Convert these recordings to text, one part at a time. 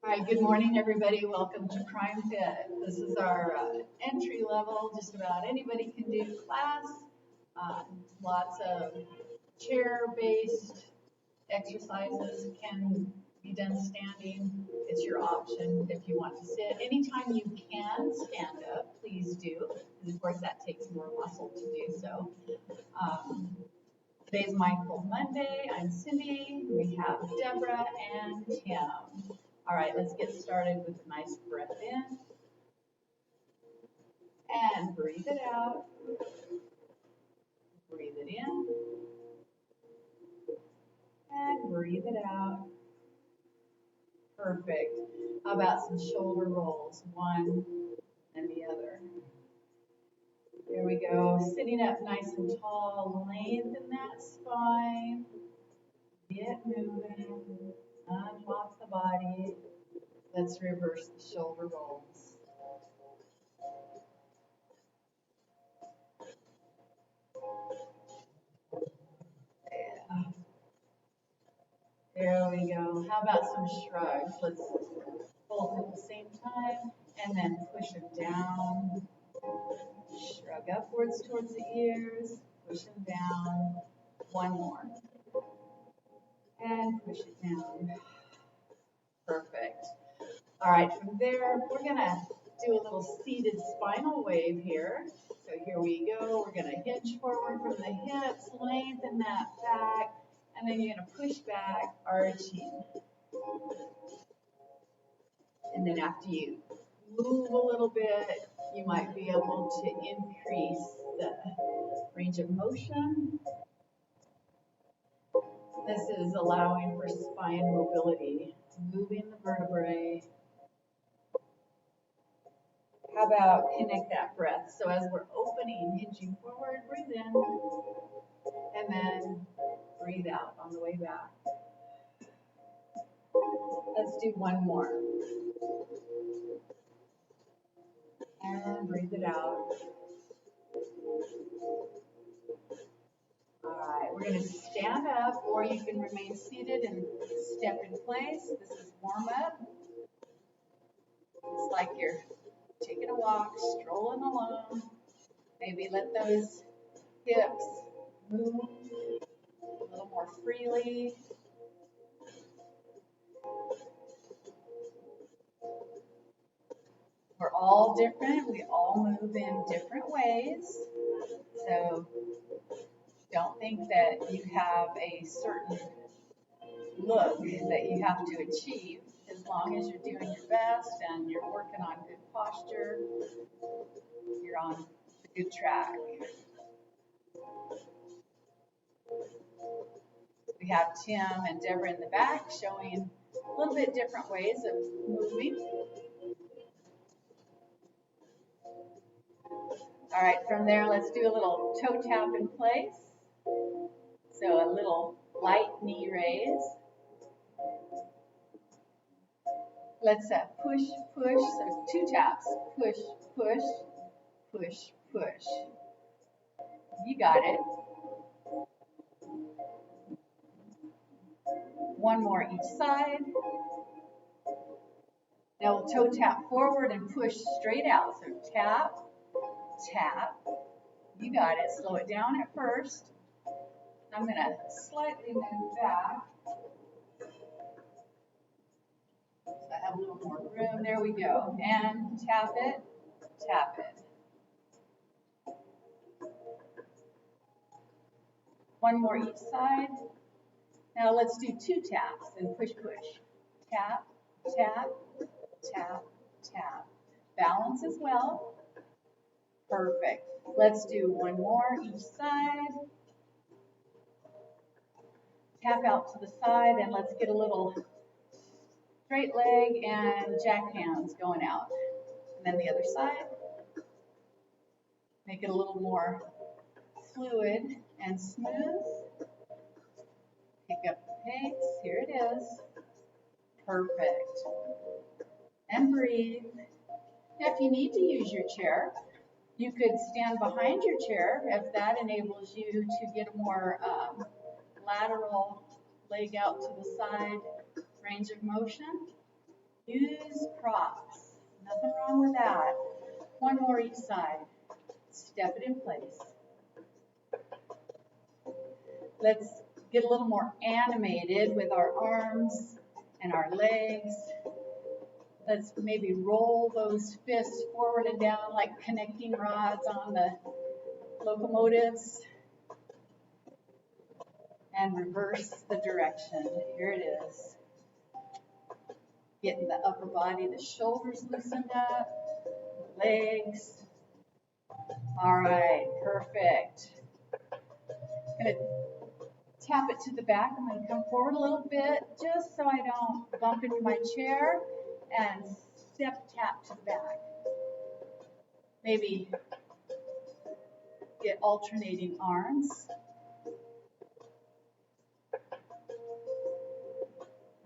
All right, good morning, everybody. Welcome to primefit. This is our entry level, just about anybody can do class. Lots of chair-based exercises can be done standing. It's your option if you want to sit. Anytime you can stand up, please do. And of course, that takes more muscle to do so. Today's Mindful Monday. I'm Cindy. We have Deborah and Tim. All right, let's get started with a nice breath in and breathe it out. Breathe it in and breathe it out. Perfect. How about some shoulder rolls, one and the other? There we go. Sitting up nice and tall, lengthen that spine. Get moving. Unlock the body. Let's reverse the shoulder rolls. There we go. How about some shrugs? Let's both at the same time and then push them down. Shrug upwards towards the ears. Push them down. One more. And push it down. Perfect. All right, from there, we're going to do a little seated spinal wave here. So here we go. We're going to hinge forward from the hips, lengthen that back, and then you're going to push back, arching. And then after you move a little bit, you might be able to increase the range of motion. This is allowing for spine mobility, moving the vertebrae. How about connect that breath? So as we're opening, hinging forward, breathe in, and then breathe out on the way back. Let's do one more. And breathe it out. All right, we're going to stand up, or you can remain seated and step in place. This is warm up. It's like you're taking a walk, strolling along. Maybe let those hips move a little more freely. We're all different. We all move in different ways. So don't think that you have a certain look that you have to achieve. As long as you're doing your best and you're working on good posture, you're on the good track. We have Tim and Deborah in the back showing a little bit different ways of moving. All right, from there, let's do a little toe tap in place. So a little light knee raise. Let's push, push, so 2 taps. Push, push, push, push. You got it. One more each side. Now we'll toe tap forward and push straight out. So tap, tap. You got it. Slow it down at first. I'm going to slightly move back. So I have a little more room. There we go. And tap it, tap it. One more each side. Now let's do 2 taps and push, push. Tap, tap, tap, tap. Balance as well. Perfect. Let's do one more each side. Tap out to the side and let's get a little straight leg and jack hands going out. And then the other side. Make it a little more fluid and smooth. Pick up the pace. Here it is. Perfect. And breathe. Now if you need to use your chair, you could stand behind your chair if that enables you to get a more lateral leg out to the side range of motion. Use props. Nothing wrong with that. One more each side. Step it in place. Let's get a little more animated with our arms and our legs. Let's maybe roll those fists forward and down like connecting rods on the locomotives. And reverse the direction. Here it is. Getting the upper body, the shoulders loosened up, the legs. All right, perfect. I'm going to tap it to the back. I'm going to come forward a little bit just so I don't bump into my chair, and step tap to the back. Maybe get alternating arms.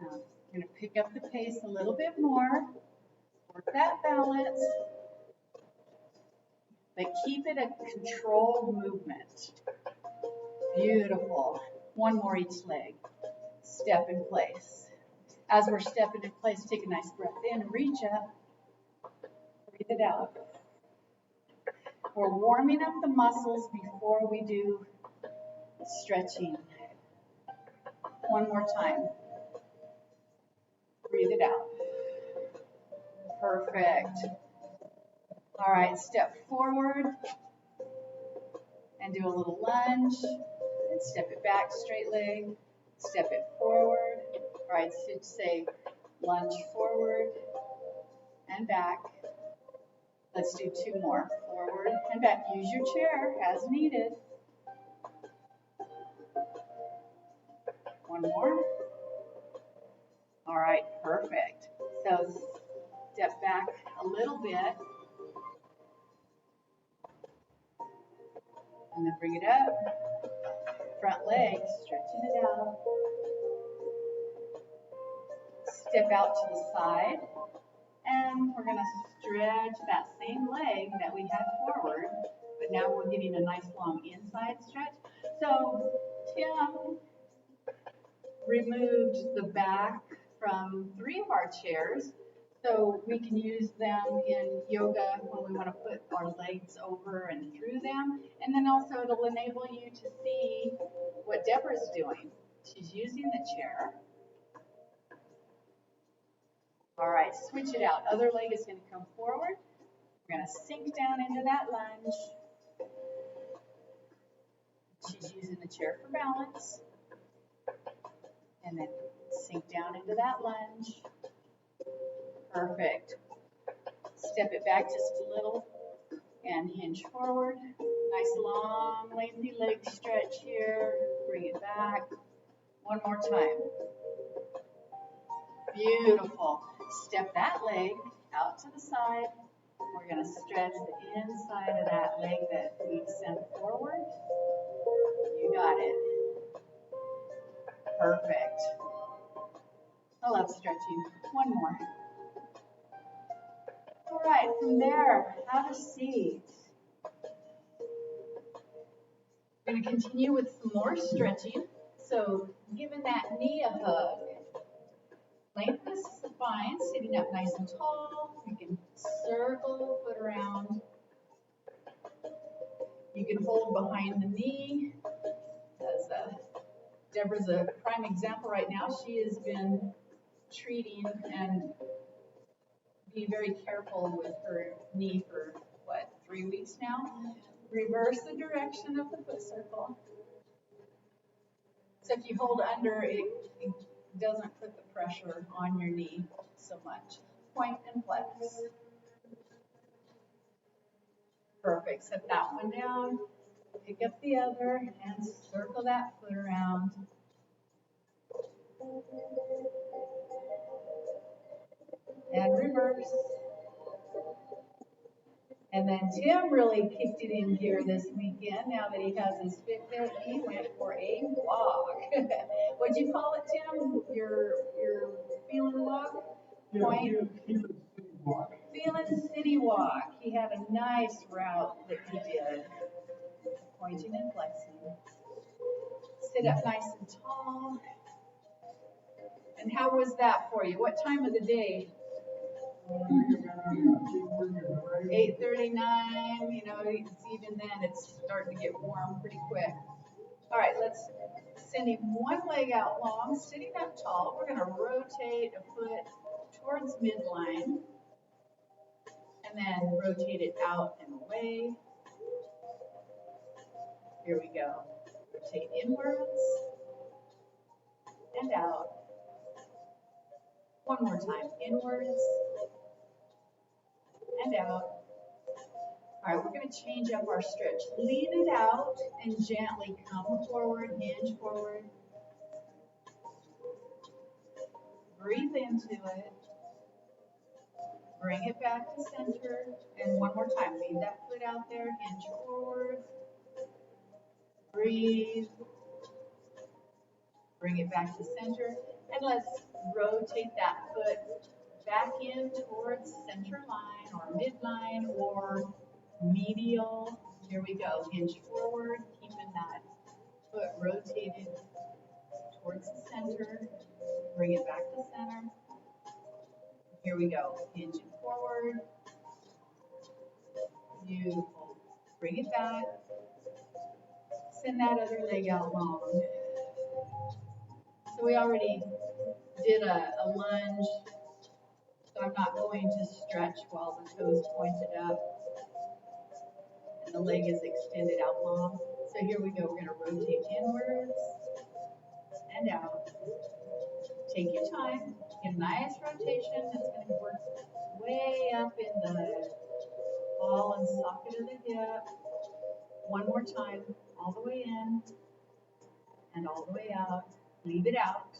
Now, I'm going to pick up the pace a little bit more, work that balance, but keep it a controlled movement. Beautiful. One more each leg. Step in place. As we're stepping in place, take a nice breath in, reach up, breathe it out. We're warming up the muscles before we do stretching. One more time. Breathe it out. Perfect. All right, step forward and do a little lunge, and step it back, straight leg, step it forward. All right, so say lunge forward and back. Let's do two more, forward and back. Use your chair as needed. One more. All right, perfect. So step back a little bit. And then bring it up. Front leg, stretching it out. Step out to the side. And we're going to stretch that same leg that we had forward. But now we're getting a nice long inside stretch. So Tim removed the back from 3 of our chairs. So we can use them in yoga when we want to put our legs over and through them. And then also it'll enable you to see what Deborah's doing. She's using the chair. All right, switch it out. Other leg is going to come forward. We're going to sink down into that lunge. She's using the chair for balance. And then sink down into that lunge. Perfect. Step it back just a little and hinge forward. Nice long, lengthy leg stretch here. Bring it back. One more time. Beautiful. Step that leg out to the side. We're going to stretch the inside of that leg that we sent forward. You got it. Perfect. I love stretching. One more. All right, from there, have a seat. We're going to continue with some more stretching. So, giving that knee a hug. Lengthen the spine, sitting up nice and tall. You can circle the foot around. You can hold behind the knee. Deborah's a prime example right now. She has been treating and being very careful with her knee for, 3 weeks now? Reverse the direction of the foot circle. So if you hold under, it doesn't put the pressure on your knee so much. Point and flex. Perfect. Set that one down. Pick up the other and circle that foot around. And reverse. And then Tim really kicked it in gear this weekend. Now that he has his Fitbit, he went for a walk. What'd you call it, Tim? Your feeling walk? Yeah, Feeling City Walk. Feeling City Walk. He had a nice route that he did. Pointing and flexing. Sit up nice and tall. And how was that for you? What time of the day 8:39, you know, it's even then, it's starting to get warm pretty quick. All right, let's send him one leg out long, sitting up tall. We're gonna rotate a foot towards midline, and then rotate it out and away. Here we go. Rotate inwards and out. One more time, inwards and out. All right, we're going to change up our stretch. Lean it out and gently come forward, hinge forward. Breathe into it. Bring it back to center. And one more time, leave that foot out there, hinge forward. Breathe. Bring it back to center. And let's rotate that foot back in towards center line or midline or medial. Here we go. Hinge forward, keeping that foot rotated towards the center. Bring it back to center. Here we go. Hinge it forward. Beautiful. Bring it back. Send that other leg out long. So we already did a lunge, so I'm not going to stretch while the toes pointed up and the leg is extended out long. So here we go. We're going to rotate inwards and out. Take your time. Get a nice rotation. That's going to work way up in the ball and socket of the hip. One more time. All the way in and all the way out. Leave it out.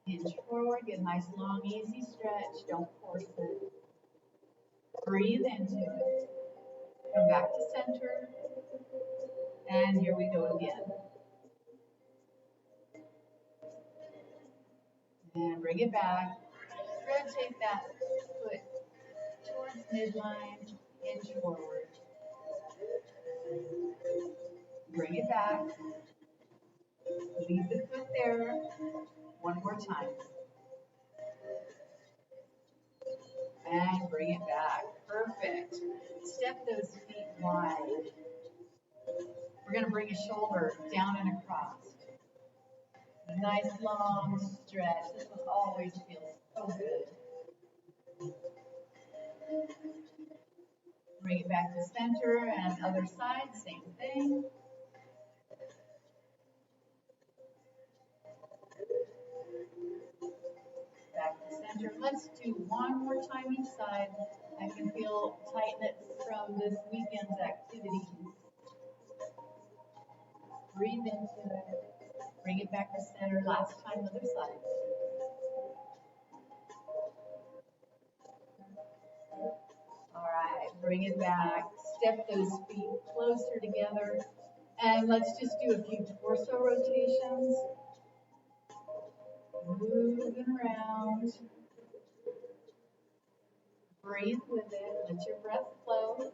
Hinge forward. Get a nice long easy stretch. Don't force it. Breathe into it. Come back to center. And here we go again. And bring it back. Rotate that foot towards midline. Hinge forward. Bring it back. Leave the foot there. One more time. And bring it back. Perfect. Step those feet wide. We're going to bring a shoulder down and across. A nice long stretch. This one always feels so good. Bring it back to center and other side, same thing. Back to center. Let's do one more time each side. I can feel tightness from this weekend's activities. Breathe into it. Bring it back to center. Last time, other side. All right, bring it back. Step those feet closer together. And let's just do a few torso rotations. Moving around. Breathe with it. Let your breath flow.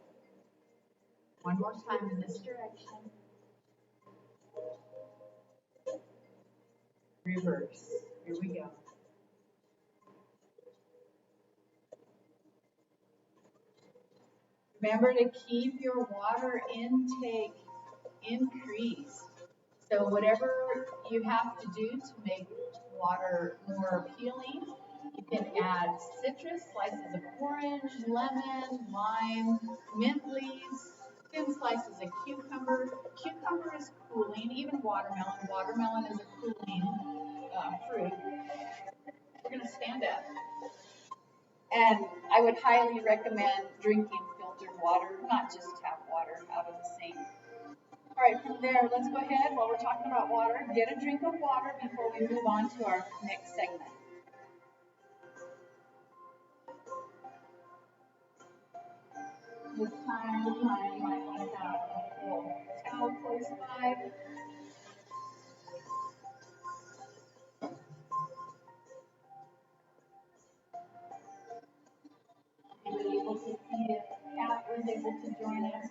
One more time in this direction. Reverse. Here we go. Remember to keep your water intake increased. So whatever you have to do to make water more appealing, you can add citrus, slices of orange, lemon, lime, mint leaves, thin slices of cucumber. Cucumber is cooling, even watermelon. Watermelon is a cooling fruit. We're going to stand up. And I would highly recommend drinking filtered water, not just tap water out of the sink. All right, from there, let's go ahead, while we're talking about water, get a drink of water before we move on to our next segment. This time, you might want to have a full towel close by. You were able to see if Kat was able to join us.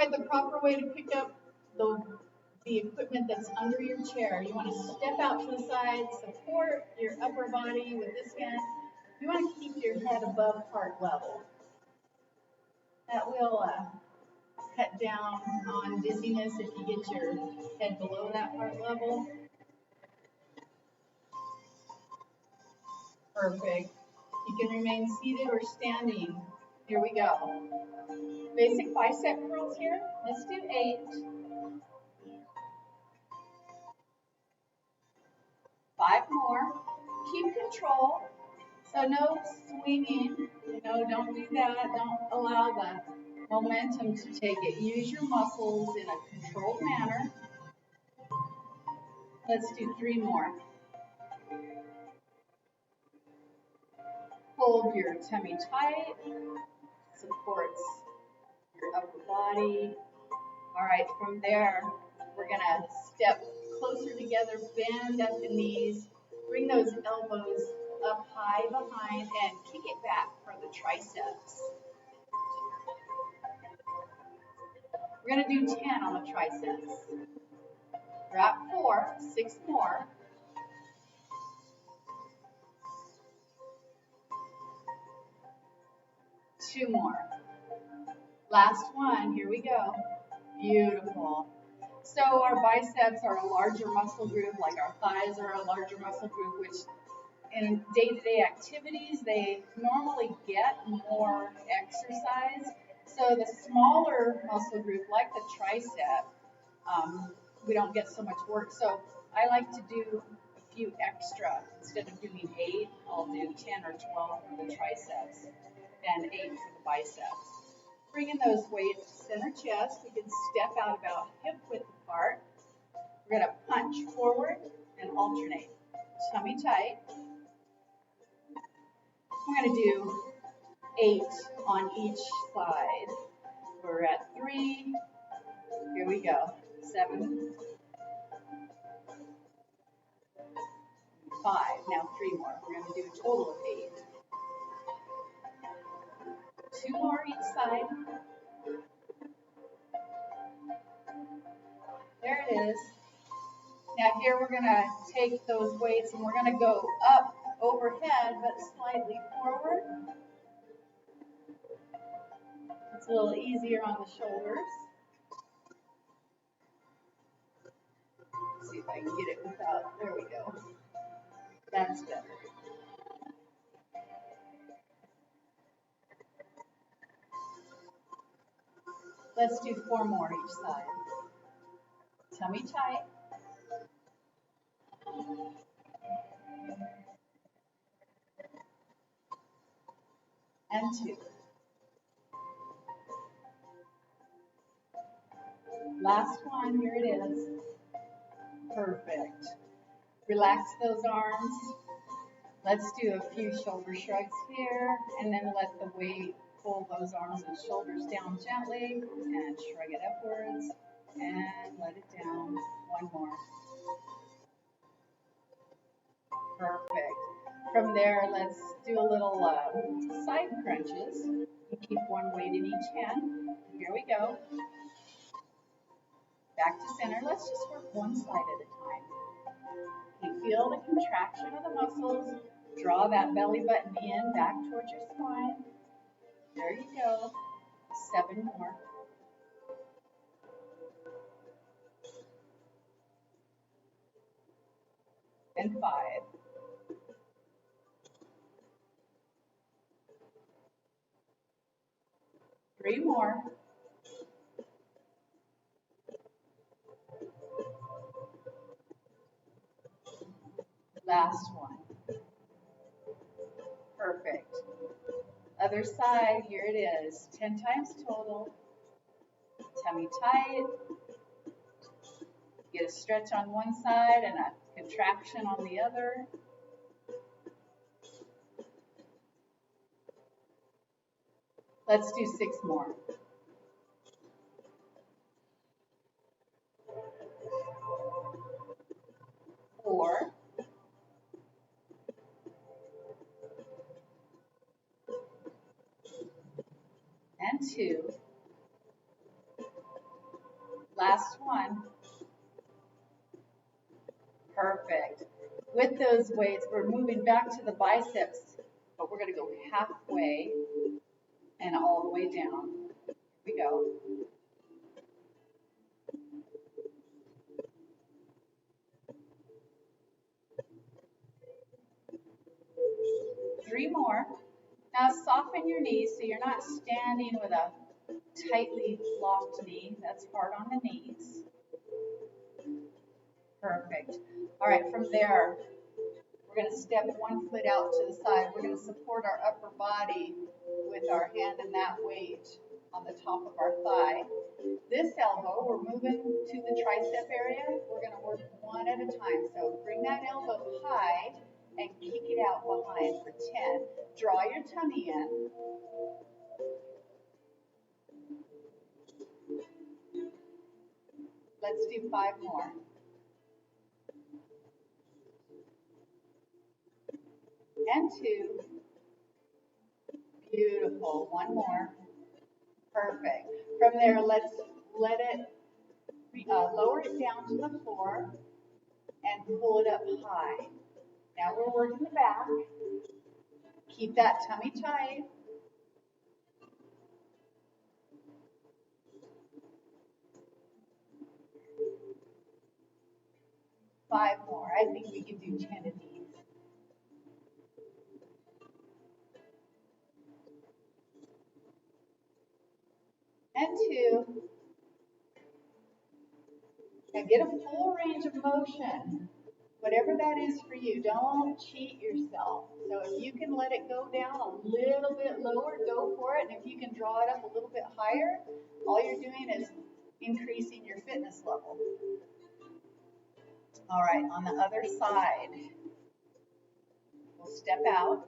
right, the proper way to pick up the equipment that's under your chair. You want to step out to the side, support your upper body with this hand. You want to keep your head above heart level. That will cut down on dizziness if you get your head below that heart level. Perfect. You can remain seated or standing. Here we go. Basic bicep curls here. Let's do 8. 5 more. Keep control. So no swinging. Don't do that. Don't allow the momentum to take it. Use your muscles in a controlled manner. Let's do 3 more. Hold your tummy tight. Supports your upper body. All right, from there, we're gonna step closer together, bend at the knees, bring those elbows up high behind, and kick it back for the triceps. We're gonna do 10 on the triceps. We're at 4, 6 more. 2 more. Last one, here we go. Beautiful. So our biceps are a larger muscle group, like our thighs are a larger muscle group, which in day-to-day activities, they normally get more exercise. So the smaller muscle group, like the tricep, we don't get so much work. So I like to do a few extra. Instead of doing 8, I'll do 10 or 12 for the triceps and 8 for the biceps. Bringing those weights to center chest, we can step out about hip width apart. We're going to punch forward and alternate. Tummy tight. We're going to do 8 on each side. We're at 3. Here we go. 7. 5. Now 3 more. We're going to do a total of 8. 2 more each side. There it is. Now here we're going to take those weights and we're going to go up overhead but slightly forward. It's a little easier on the shoulders. Let's see if I can get it without, there we go. That's better. Let's do 4 more each side. Tummy tight. And 2. Last one, here it is. Perfect. Relax those arms. Let's do a few shoulder shrugs here, and then let the weight pull those arms and shoulders down gently, and shrug it upwards, and let it down. 1 more. Perfect. From there, let's do a little side crunches. You keep 1 weight in each hand. Here we go. Back to center. Let's just work 1 side at a time. You feel the contraction of the muscles. Draw that belly button in, back towards your spine. There you go. 7 more. And 5. 3 more. Last one. Perfect. Other side, here it is. 10 times total. Tummy tight. Get a stretch on one side and a contraction on the other. Let's do 6 more. Four. And 2. Last one. Perfect. With those weights, we're moving back to the biceps, but we're going to go halfway and all the way down. Here we go. Three more. Now soften your knees so you're not standing with a tightly locked knee. That's hard on the knees. Perfect. All right, from there, we're going to step one foot out to the side. We're going to support our upper body with our hand and that weight on the top of our thigh. This elbow, we're moving to the tricep area. We're going to work one at a time. So bring that elbow high and kick it out behind for 10. Draw your tummy in. Let's do 5 more. And 2. Beautiful. 1 more. Perfect. From there, let's let it lower it down to the floor and pull it up high. Now we're working the back. Keep that tummy tight. 5 more. I think we can do 10 of these. And 2. And get a full range of motion. Whatever that is for you, don't cheat yourself. So if you can let it go down a little bit lower, go for it. And if you can draw it up a little bit higher, all you're doing is increasing your fitness level. All right, on the other side, we'll step out,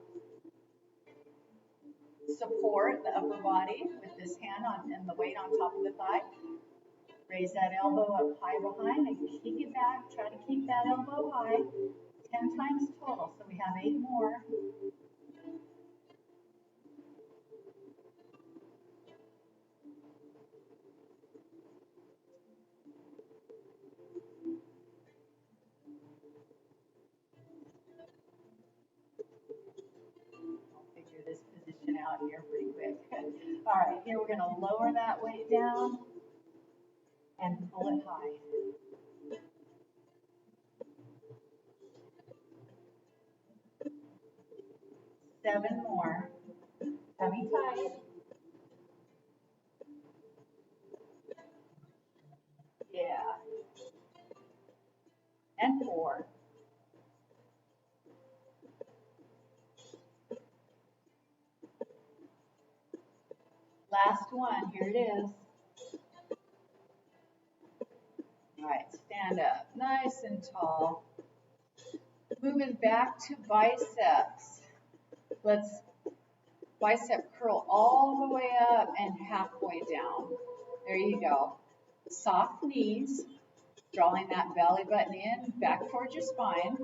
support the upper body with this hand on and the weight on top of the thigh. Raise that elbow up high behind and kick it back. Try to keep that elbow high. 10 times total, so we have 8 more. I'll figure this position out here pretty quick. All right, here we're going to lower that weight down and pull it high. 7 more. Tummy tight. Yeah. And 4. Last one. Here it is. All right, stand up. Nice and tall. Moving back to biceps. Let's bicep curl all the way up and halfway down. There you go. Soft knees, drawing that belly button in, back towards your spine.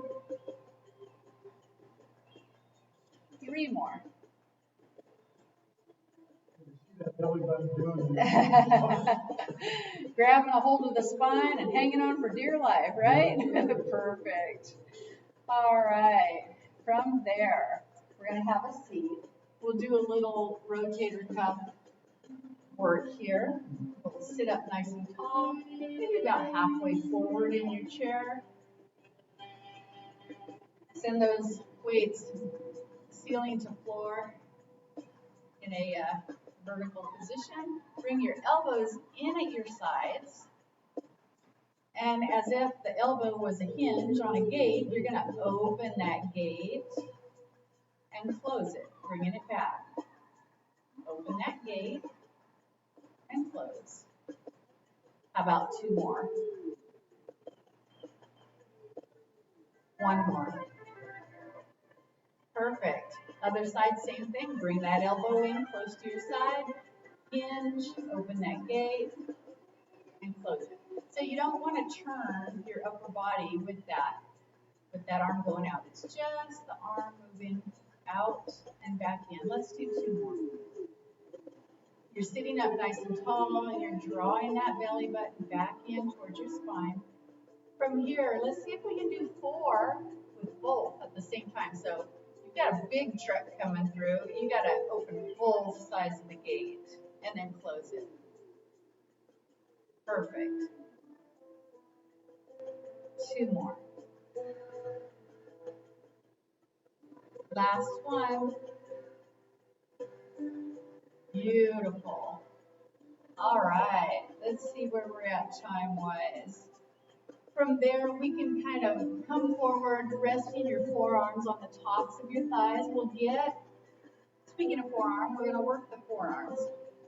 3 more. Grabbing a hold of the spine and hanging on for dear life, right? Perfect. All right. From there, we're going to have a seat. We'll do a little rotator cuff work here. We'll sit up nice and tall, maybe about halfway forward in your chair. Send those weights ceiling to floor in a vertical position. Bring your elbows in at your sides. And as if the elbow was a hinge on a gate, you're going to open that gate and close it, bringing it back. Open that gate and close. How about 2 more? 1 more. Perfect. Other side, same thing. Bring that elbow in close to your side. Hinge, open that gate, and close it. So you don't want to turn your upper body with that arm going out. It's just the arm moving out and back in. Let's do 2 more. You're sitting up nice and tall and you're drawing that belly button back in towards your spine. From here, let's see if we can do 4 with both at the same time. So you've got a big truck coming through. You got to open both sides of the gate and then close it. Perfect. 2 more. Last one. Beautiful. All right, let's see where we're at time-wise. From there, we can kind of come forward, resting your forearms on the tops of your thighs. We'll get, speaking of forearm, we're going to work the forearms.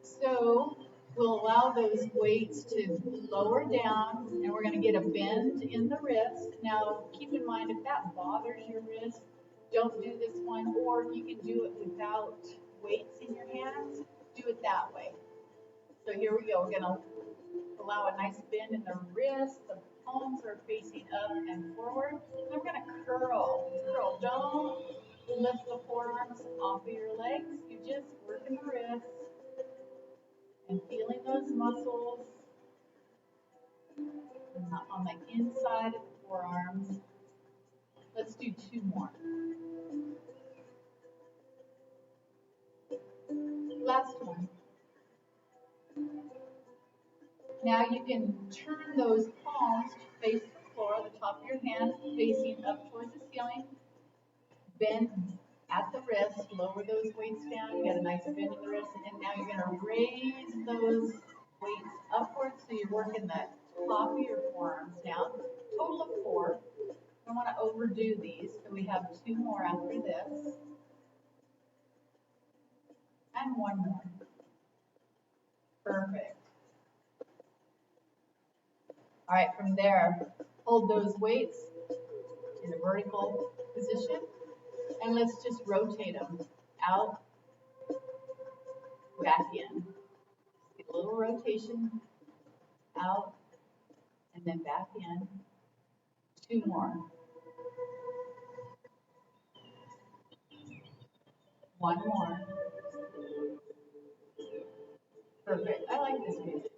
So we'll allow those weights to lower down, and we're going to get a bend in the wrist. Now, keep in mind, if that bothers your wrist, don't do this one, or if you can do it without weights in your hands, do it that way. So here we go. We're going to allow a nice bend in the wrist. The palms are facing up and forward. And we're going to curl. Curl. Don't lift the forearms off of your legs. You just working the wrists and feeling those muscles on the inside of the forearms. Let's do 2 more. Last one. Now you can turn those palms to face the floor, the top of your hand facing up towards the ceiling. Bend at the wrist, lower those weights down. You got a nice bend in the wrist, and now you're going to raise those weights upwards so you're working the top of your forearms down. Total of 4. I don't want to overdo these, so we have 2 more after this. And 1 more. Perfect. All right, from there, hold those weights in a vertical position, and let's just rotate them out, back in. Get a little rotation out, and then back in. 2 more. 1 more. Perfect. I like this music.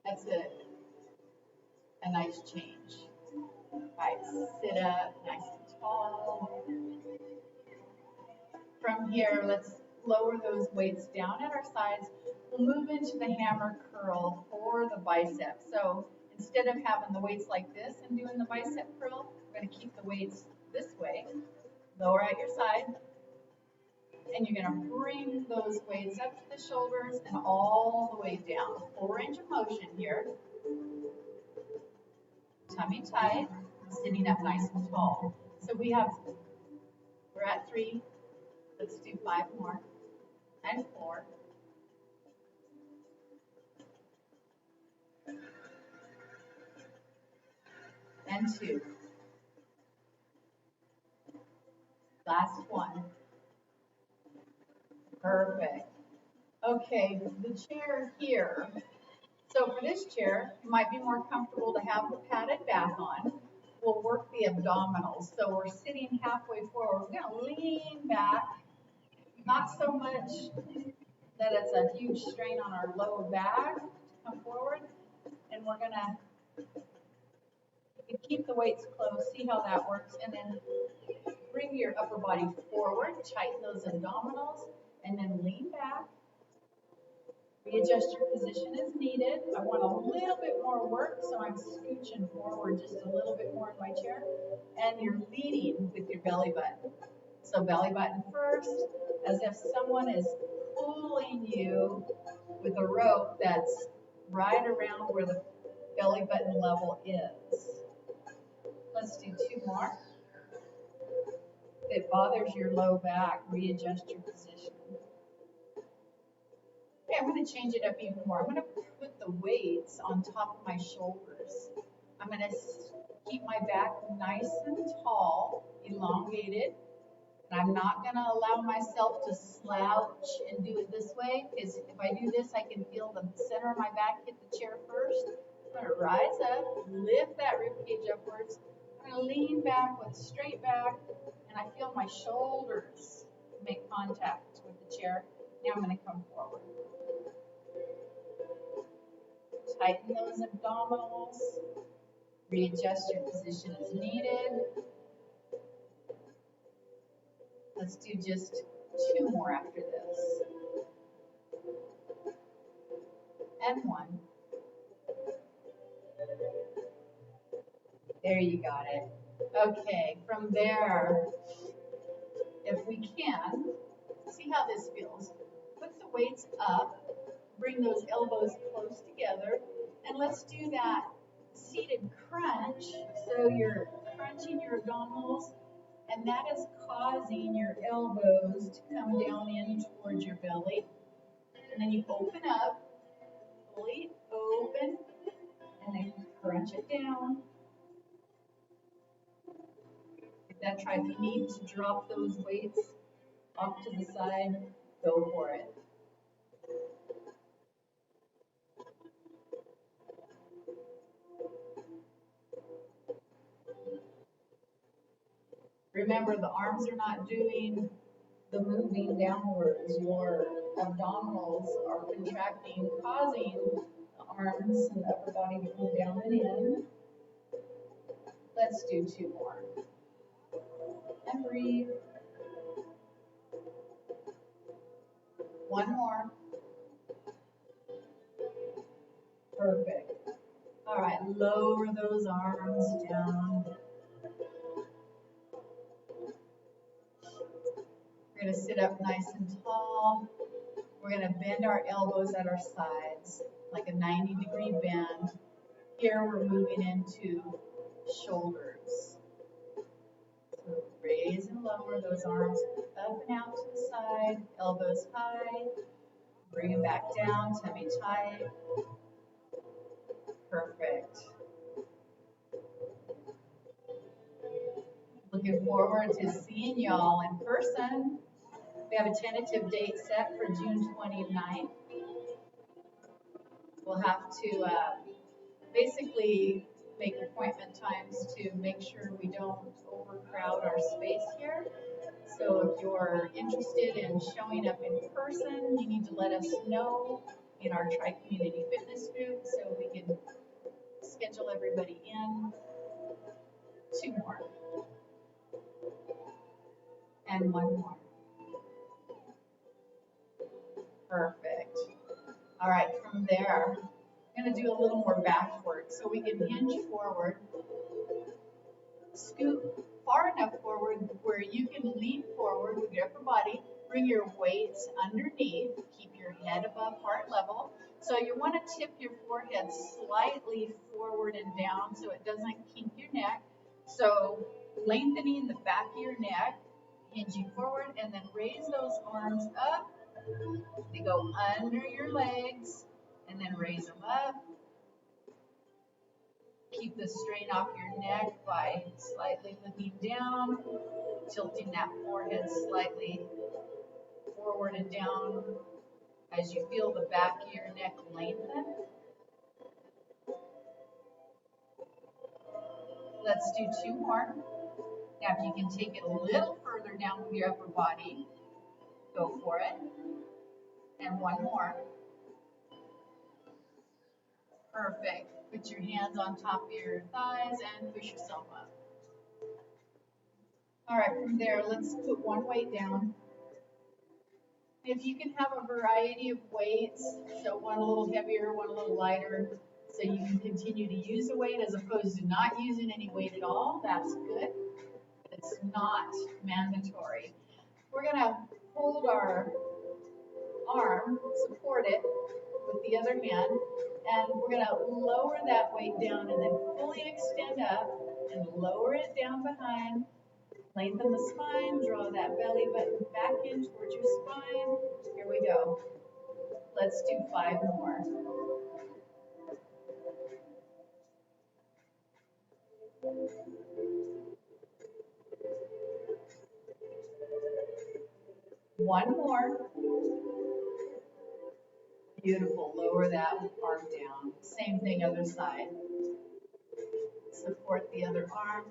That's a nice change. All right, sit up nice and tall. From here, let's lower those weights down at our sides. We'll move into the hammer curl for the bicep. So instead of having the weights like this and doing the bicep curl, we're going to keep the weights this way. Lower at your side. And you're going to bring those weights up to the shoulders and all the way down. Full range of motion here. Tummy tight, sitting up nice and tall. So we're at 3. Let's do 5 more. And 4. And 2. Last one. Perfect. Okay, the chair here. So for this chair, you might be more comfortable to have the padded back on. We'll work the abdominals. So we're sitting halfway forward. We're going to lean back, not so much that it's a huge strain on our lower back to come forward. And we're going to keep the weights close, see how that works, and then bring your upper body forward, tighten those abdominals, and then lean back. Readjust your position as needed. I want a little bit more work, so I'm scooching forward just a little bit more in my chair. And you're leading with your belly button. So belly button first, as if someone is pulling you with a rope that's right around where the belly button level is. Let's do 2 more. If it bothers your low back, readjust your position. Okay, I'm going to change it up even more. I'm going to put the weights on top of my shoulders. I'm going to keep my back nice and tall, elongated. And I'm not going to allow myself to slouch and do it this way, because if I do this, I can feel the center of my back hit the chair first. I'm going to rise up, lift that ribcage upwards. I'm going to lean back with straight back, and I feel my shoulders make contact with the chair. Now I'm going to come forward. Tighten those abdominals. Readjust your position as needed. Let's do just 2 more after this. And 1. There you got it. Okay, from there, if we can, see how this feels. Put the weights up, bring those elbows close together, and let's do that seated crunch. So you're crunching your abdominals, and that is causing your elbows to come down in towards your belly. And then you open up, fully open, and then crunch it down. Give that try. If you need to drop those weights off to the side, go for it. Remember, the arms are not doing the moving downwards. Your abdominals are contracting, causing the arms and the upper body to come down and in. Let's do 2 more. And breathe. 1 more. Perfect. All right, lower those arms down. We're going to sit up nice and tall. We're going to bend our elbows at our sides, like a 90-degree bend. Here we're moving into shoulders. So raise and lower those arms up and out to the side, elbows high. Bring them back down, tummy tight. Perfect. Looking forward to seeing y'all in person. We have a tentative date set for June 29th. We'll have to basically make appointment times to make sure we don't overcrowd our space here. So if you're interested in showing up in person, you need to let us know in our Tri-Community Fitness group so we can schedule everybody in. 2 more. And 1 more. Perfect. All right, from there, I'm going to do a little more back work so we can hinge forward, scoot far enough forward where you can lean forward with your upper body, bring your weights underneath, keep your head above heart level. So you want to tip your forehead slightly forward and down so it doesn't kink your neck. So lengthening the back of your neck, hinging forward, and then raise those arms up. They go under your legs, and then raise them up. Keep the strain off your neck by slightly looking down, tilting that forehead slightly forward and down as you feel the back of your neck lengthen. Let's do 2 more. Now, if you can take it a little further down with your upper body, go for it. And 1 more. Perfect. Put your hands on top of your thighs and push yourself up. All right, from there, let's put 1 weight down. If you can have a variety of weights, so 1 a little heavier, 1 a little lighter, so you can continue to use the weight as opposed to not using any weight at all, that's good. It's not mandatory. We're going to hold our arm, support it with the other hand, and we're going to lower that weight down and then fully extend up and lower it down behind. Lengthen the spine, draw that belly button back in towards your spine. Here we go. Let's do 5 more. One more. Beautiful. Lower that arm down. Same thing, other side. Support the other arm.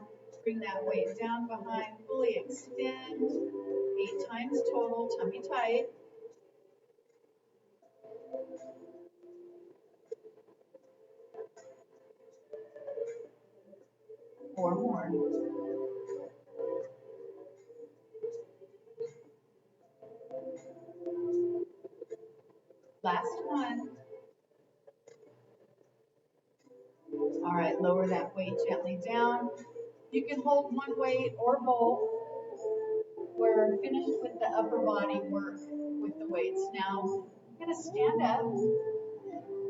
Bring that weight down behind. Fully extend. 8 times total. Tummy tight. 4 more. Last one. All right, lower that weight gently down. You can hold one weight or both. We're finished with the upper body work with the weights. Now, I'm gonna stand up.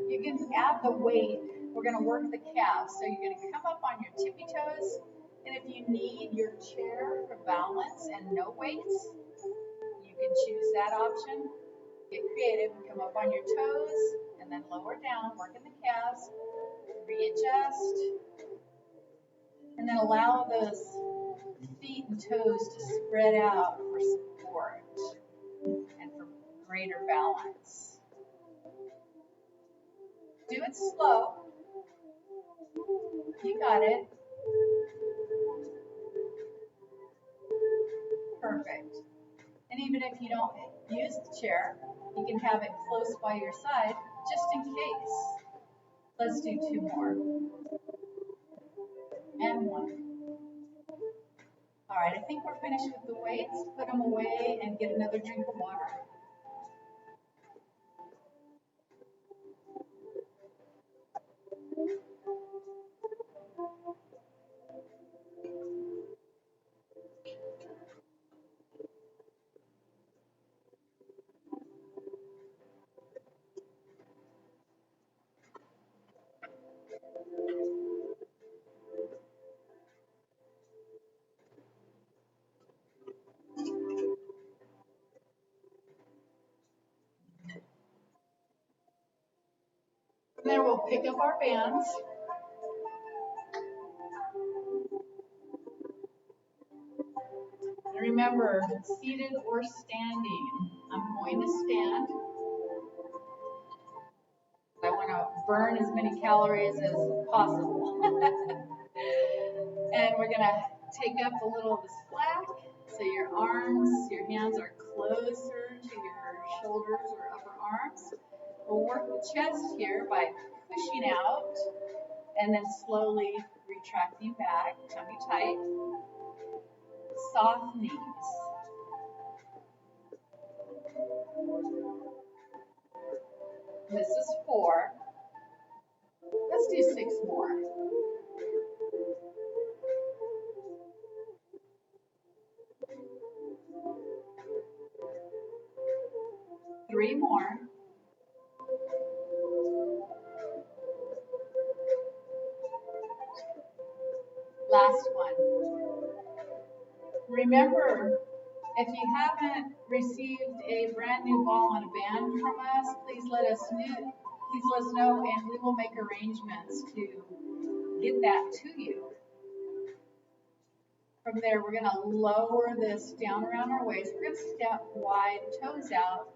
You can add the weight. We're gonna work the calves. So you're gonna come up on your tippy toes. And if you need your chair for balance and no weights, you can choose that option. Get creative, come up on your toes, and then lower down, working the calves, readjust, and then allow those feet and toes to spread out for support and for greater balance. Do it slow. You got it. Perfect. And even if you don't use the chair, you can have it close by your side just in case. Let's do 2 more. And 1. All right, I think we're finished with the weights. Put them away and get another drink of water. From there, we'll pick up our bands. And remember, seated or standing. I'm going to stand. I want to burn as many calories as possible. And we're going to take up a little of the slack. So your arms, your hands are closer to your shoulders or upper arms. We'll work the chest here by pushing out and then slowly retracting back, tummy tight. Soft knees. This is 4. Let's do 6 more. 3 more. Last one. Remember, if you haven't received a brand new ball and a band from us, please let us know, and we will make arrangements to get that to you. From there, we're going to lower this down around our waist. We're going to step wide, toes out,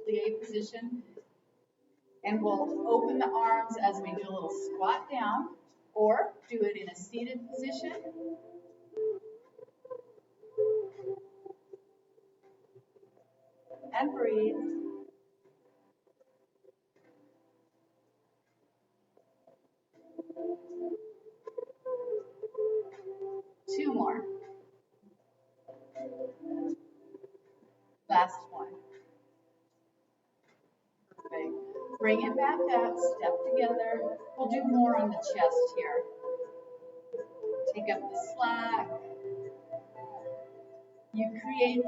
in the plie position, and we'll open the arms as we do a little squat down, or do it in a seated position. And breathe. Two more. Last one. Perfect. Bring it back up, step together. We'll do more on the chest here. Take up the slack. You create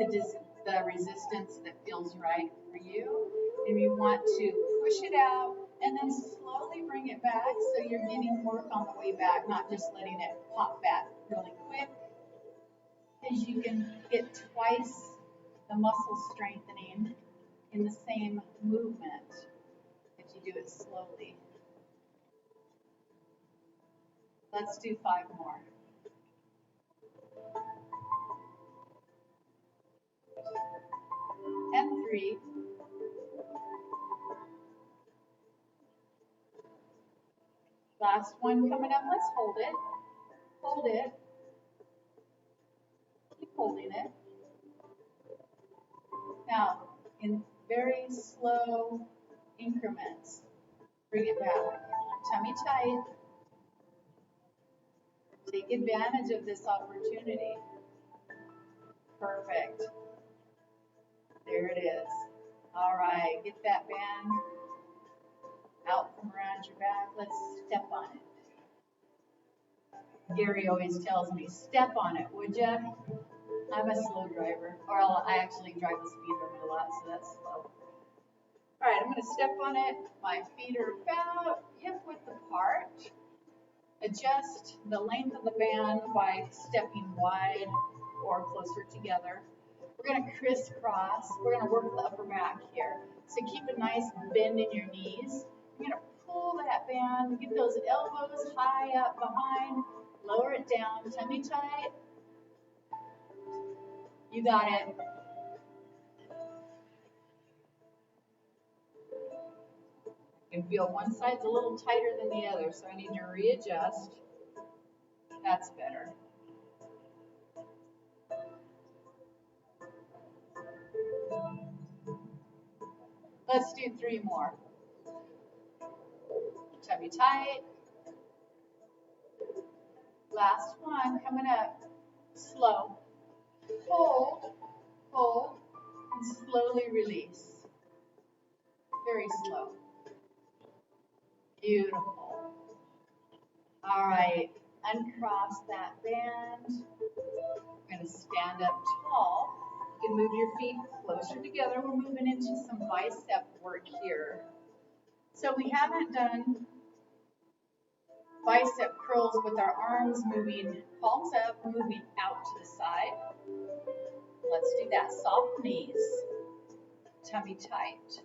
the resistance that feels right for you. And you want to push it out and then slowly bring it back so you're getting work on the way back, not just letting it pop back really quick. Because you can get twice the muscle strengthening in the same movement if you do it slowly. Let's do 5 more. And 3. Last one coming up. Let's hold it. Hold it. Keep holding it. Now, in very slow increments, bring it back. Tummy tight. Take advantage of this opportunity. Perfect. There it is. All right, get that band out from around your back. Let's step on it. Gary always tells me, step on it, would ya? I'm a slow driver, or I actually drive the speed limit a lot, so that's slow. All right, I'm gonna step on it. My feet are about hip width apart. Adjust the length of the band by stepping wide or closer together. We're gonna crisscross. We're gonna work the upper back here. So keep a nice bend in your knees. You're gonna pull that band, get those elbows high up behind, lower it down, tummy tight. You got it. You can feel one side's a little tighter than the other, so I need to readjust. That's better. Let's do 3 more. Tummy tight. Last one, coming up. Slow. Hold, hold, and slowly release. Very slow. Beautiful. All right, uncross that band. We're going to stand up tall. You can move your feet closer together. We're moving into some bicep work here. So we haven't done bicep curls with our arms moving palms up, moving out to the side. Let's do that. Soft knees, tummy tight.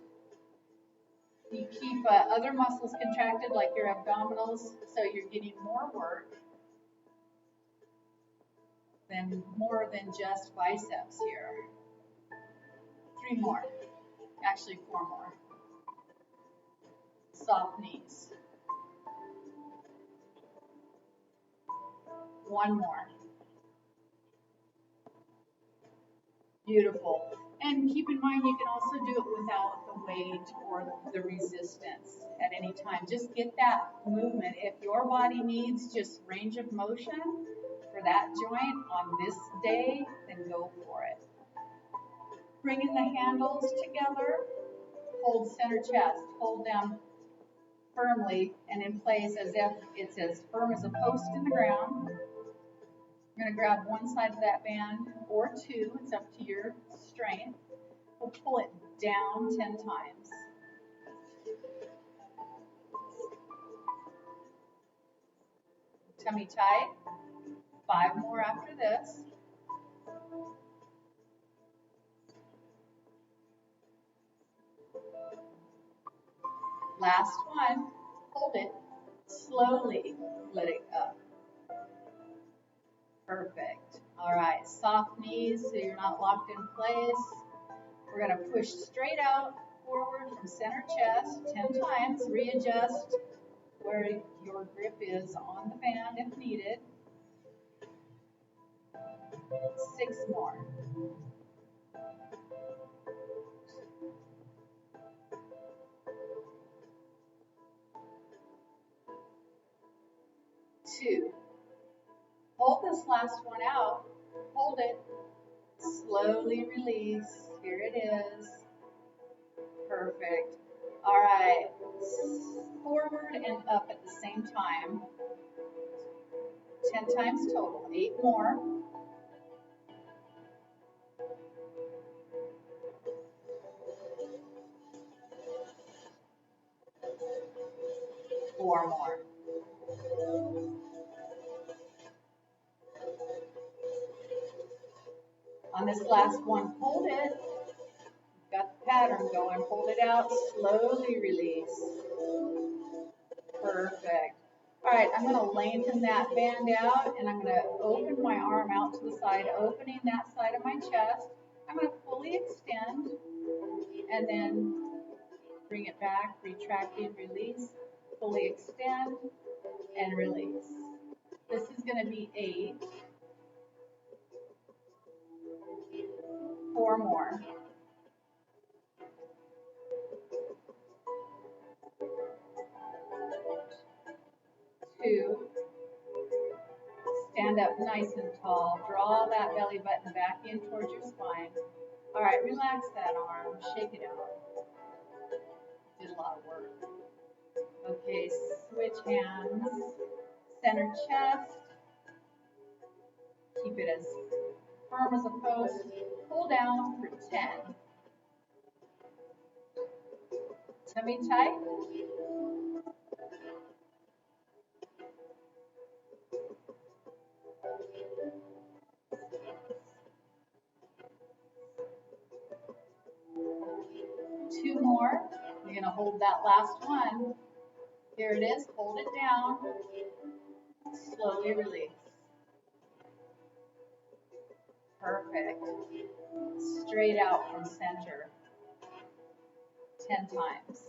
You keep other muscles contracted like your abdominals, so you're getting more work than more than just biceps here. 3 more, actually 4 more. Soft knees. 1 more. Beautiful. And keep in mind, you can also do it without the weight or the resistance at any time. Just get that movement. If your body needs just range of motion for that joint on this day, then go for it. Bringing the handles together, hold center chest, hold down firmly and in place as if it's as firm as a post in the ground. You're going to grab one side of that band or 2, it's up to your strength. We'll pull it down 10 times. Tummy tight. 5 more after this. Last one. Hold it. Slowly let it up. Perfect. All right, soft knees so you're not locked in place. We're going to push straight out forward from center chest 10 times. Readjust where your grip is on the band if needed. 6 more. Two. Hold this last one out. Hold it. Slowly release. Here it is. Perfect. All right. Forward and up at the same time. 10 times total. 8 more. 4 more. On this last one, hold it. Got the pattern going. Hold it out. Slowly release. Perfect. All right, I'm going to lengthen that band out, and I'm going to open my arm out to the side, opening that side of my chest. I'm going to fully extend, and then bring it back, retracting, release, fully extend, and release. This is going to be 8. 4 more. 2. Stand up nice and tall. Draw that belly button back in towards your spine. All right, relax that arm. Shake it out. Did a lot of work. Okay, switch hands. Center chest. Keep it as firm as a post. Pull down for 10. Tummy tight. Two more. We're going to hold that last one. Here it is. Hold it down. Slowly release. Perfect. Straight out from center. 10 times.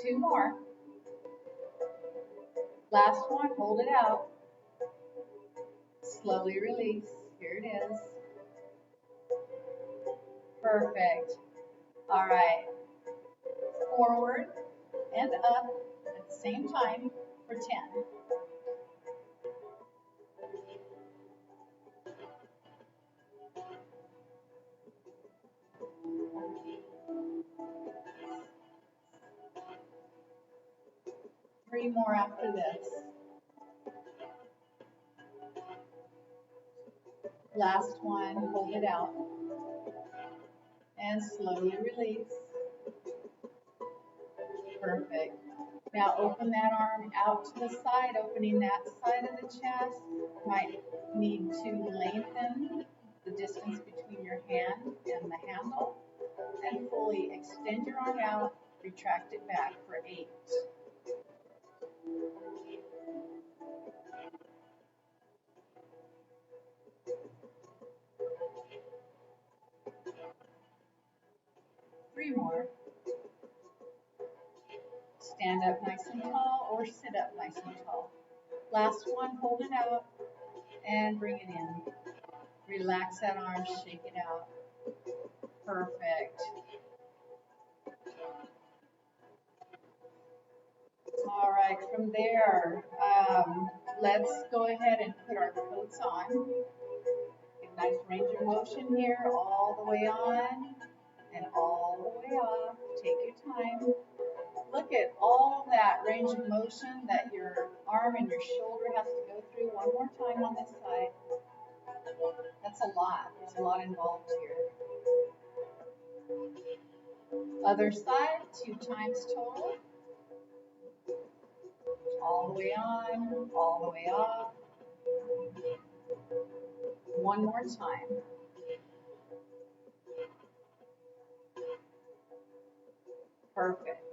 Two more. Last one. Hold it out. Slowly release. Here it is. Perfect. All right. Forward and up at the same time for 10. Three more after this. Last one, hold it out. And slowly release. Perfect. Now open that arm out to the side, opening that side of the chest. Might need to lengthen the distance between your hand and the handle. And fully extend your arm out, retract it back for 8. Three more. Stand up nice and tall or sit up nice and tall. Last one, hold it out and bring it in. Relax that arm, shake it out. Perfect. All right, from there, let's go ahead and put our coats on. Get a nice range of motion here, all the way on and all the way off. Take your time. Look at all that range of motion that your arm and your shoulder has to go through. One more time on this side. That's a lot. There's a lot involved here. Other side, 2 times total. All the way on, all the way off. One more time. Perfect.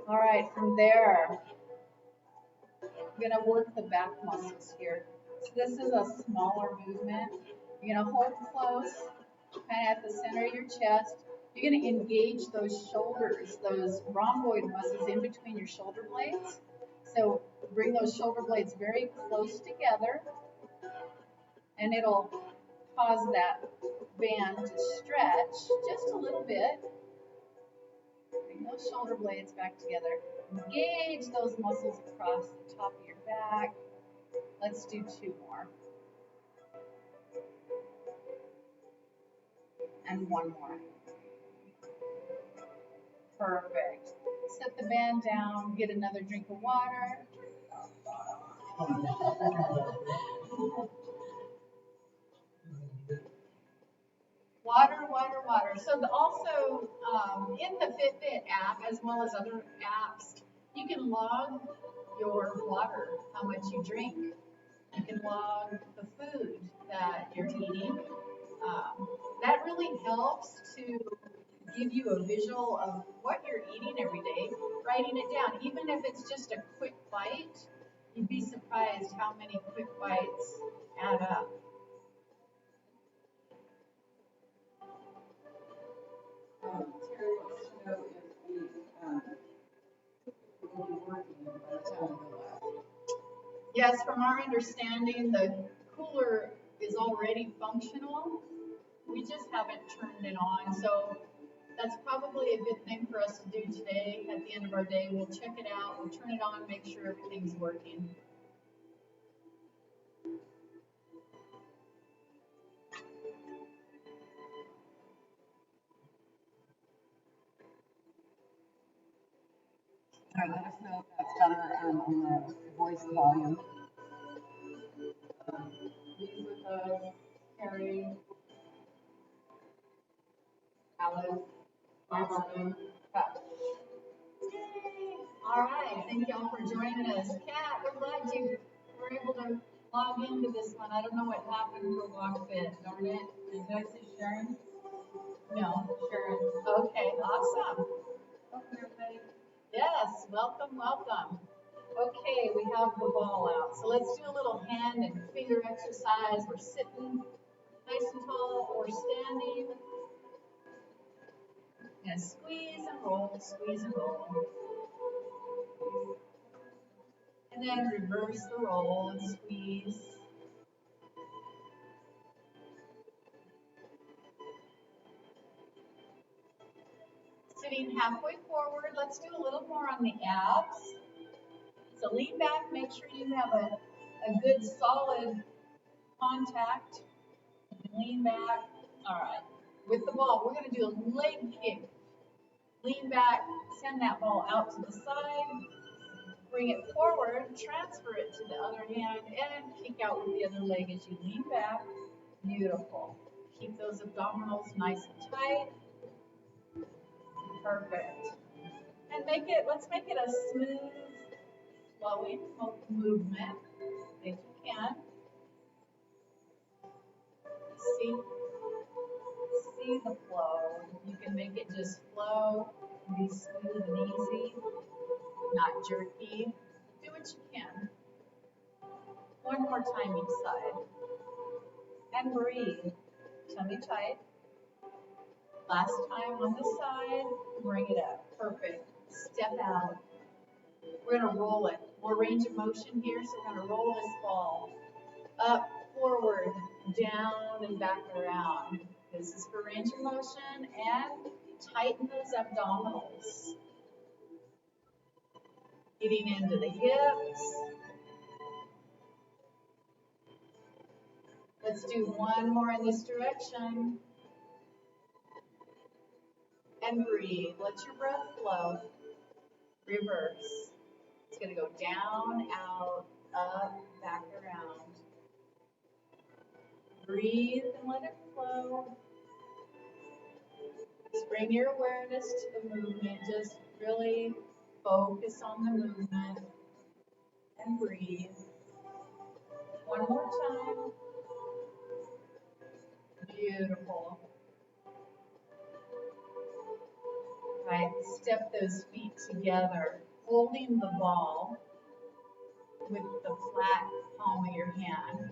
All right, from there, I'm going to work the back muscles here. So this is a smaller movement. You're going to hold close, kind of at the center of your chest. You're going to engage those shoulders, those rhomboid muscles in between your shoulder blades. So bring those shoulder blades very close together, and it'll cause that band to stretch just a little bit. Bring those shoulder blades back together. Engage those muscles across the top of your back. Let's do 2 more. And 1 more. Perfect. Set the band down, get another drink of water. Water, water, water. So also in the Fitbit app, as well as other apps, you can log your water, how much you drink. You can log the food that you're eating. That really helps to give you a visual of what you're eating every day, writing it down. Even if it's just a quick bite, you'd be surprised how many quick bites add up. Terry wants to know if the will be working by the time we go live. Yes, from our understanding, the cooler is already functional. We just haven't turned it on, so that's probably a good thing for us to do today. At the end of our day, we'll check it out, we'll turn it on, make sure everything's working. All right, let us know if that's better on the voice volume. These with us, Carrie, Alice, Marvin, Pat. Yay! All right, thank y'all for joining us. Kat, we're glad you were able to log into this one. I don't know what happened for WalkFit, darn it. Did I see Sharon? No. Sharon. Okay, awesome. Welcome, everybody. Yes, welcome, welcome. Okay, we have the ball out. So let's do a little hand and finger exercise. We're sitting nice and tall or standing. And squeeze and roll, squeeze and roll. And then reverse the roll and squeeze. Sitting halfway forward, let's do a little more on the abs. So lean back, make sure you have a good solid contact. Lean back. All right. With the ball, we're going to do a leg kick. Lean back, send that ball out to the side, bring it forward, transfer it to the other hand, and kick out with the other leg as you lean back. Beautiful. Keep those abdominals nice and tight. Perfect. And let's make it a smooth, flowing movement, if you can. See the flow. You can make it just flow, be smooth and easy, not jerky. Do what you can. One more time each side. And breathe. Tummy tight. Last time on this side, bring it up. Perfect. Step out. We're going to roll it. More range of motion here, so we're going to roll this ball up, forward, down, and back around. This is for range of motion, and tighten those abdominals. Getting into the hips. Let's do one more in this direction. And breathe. Let your breath flow. Reverse. It's going to go down, out, up, back around. Breathe and let it flow. Just bring your awareness to the movement. Just really focus on the movement. And breathe. One more time. Beautiful. Right, step those feet together, holding the ball with the flat palm of your hand.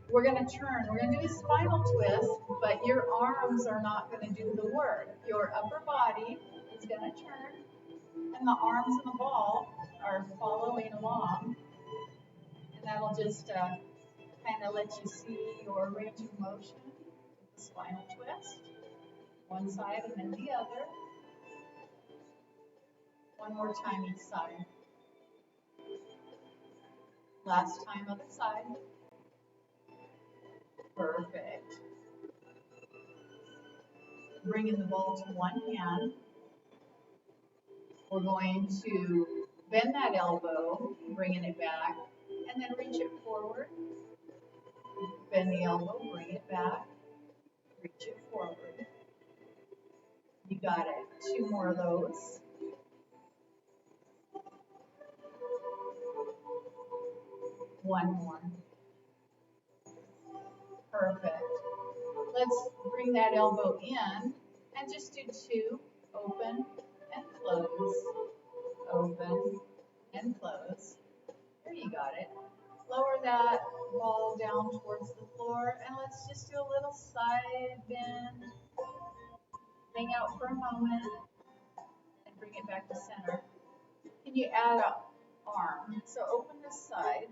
We're going to turn. We're going to do a spinal twist, but your arms are not going to do the work. Your upper body is going to turn, and the arms and the ball are following along. And that'll just kind of let you see your range of motion with the spinal twist. One side and then the other. One more time each side. Last time other side. Perfect. Bringing the ball to one hand. We're going to bend that elbow, bringing it back, and then reach it forward. Bend the elbow, bring it back, reach it forward. You got it. Two more of those. One more. Perfect. Let's bring that elbow in and just do two. Open and close. Open and close. There you got it. Lower that ball down towards the floor and let's just do a little side bend. Hang out for a moment and bring it back to center. Can you add an arm? So open this side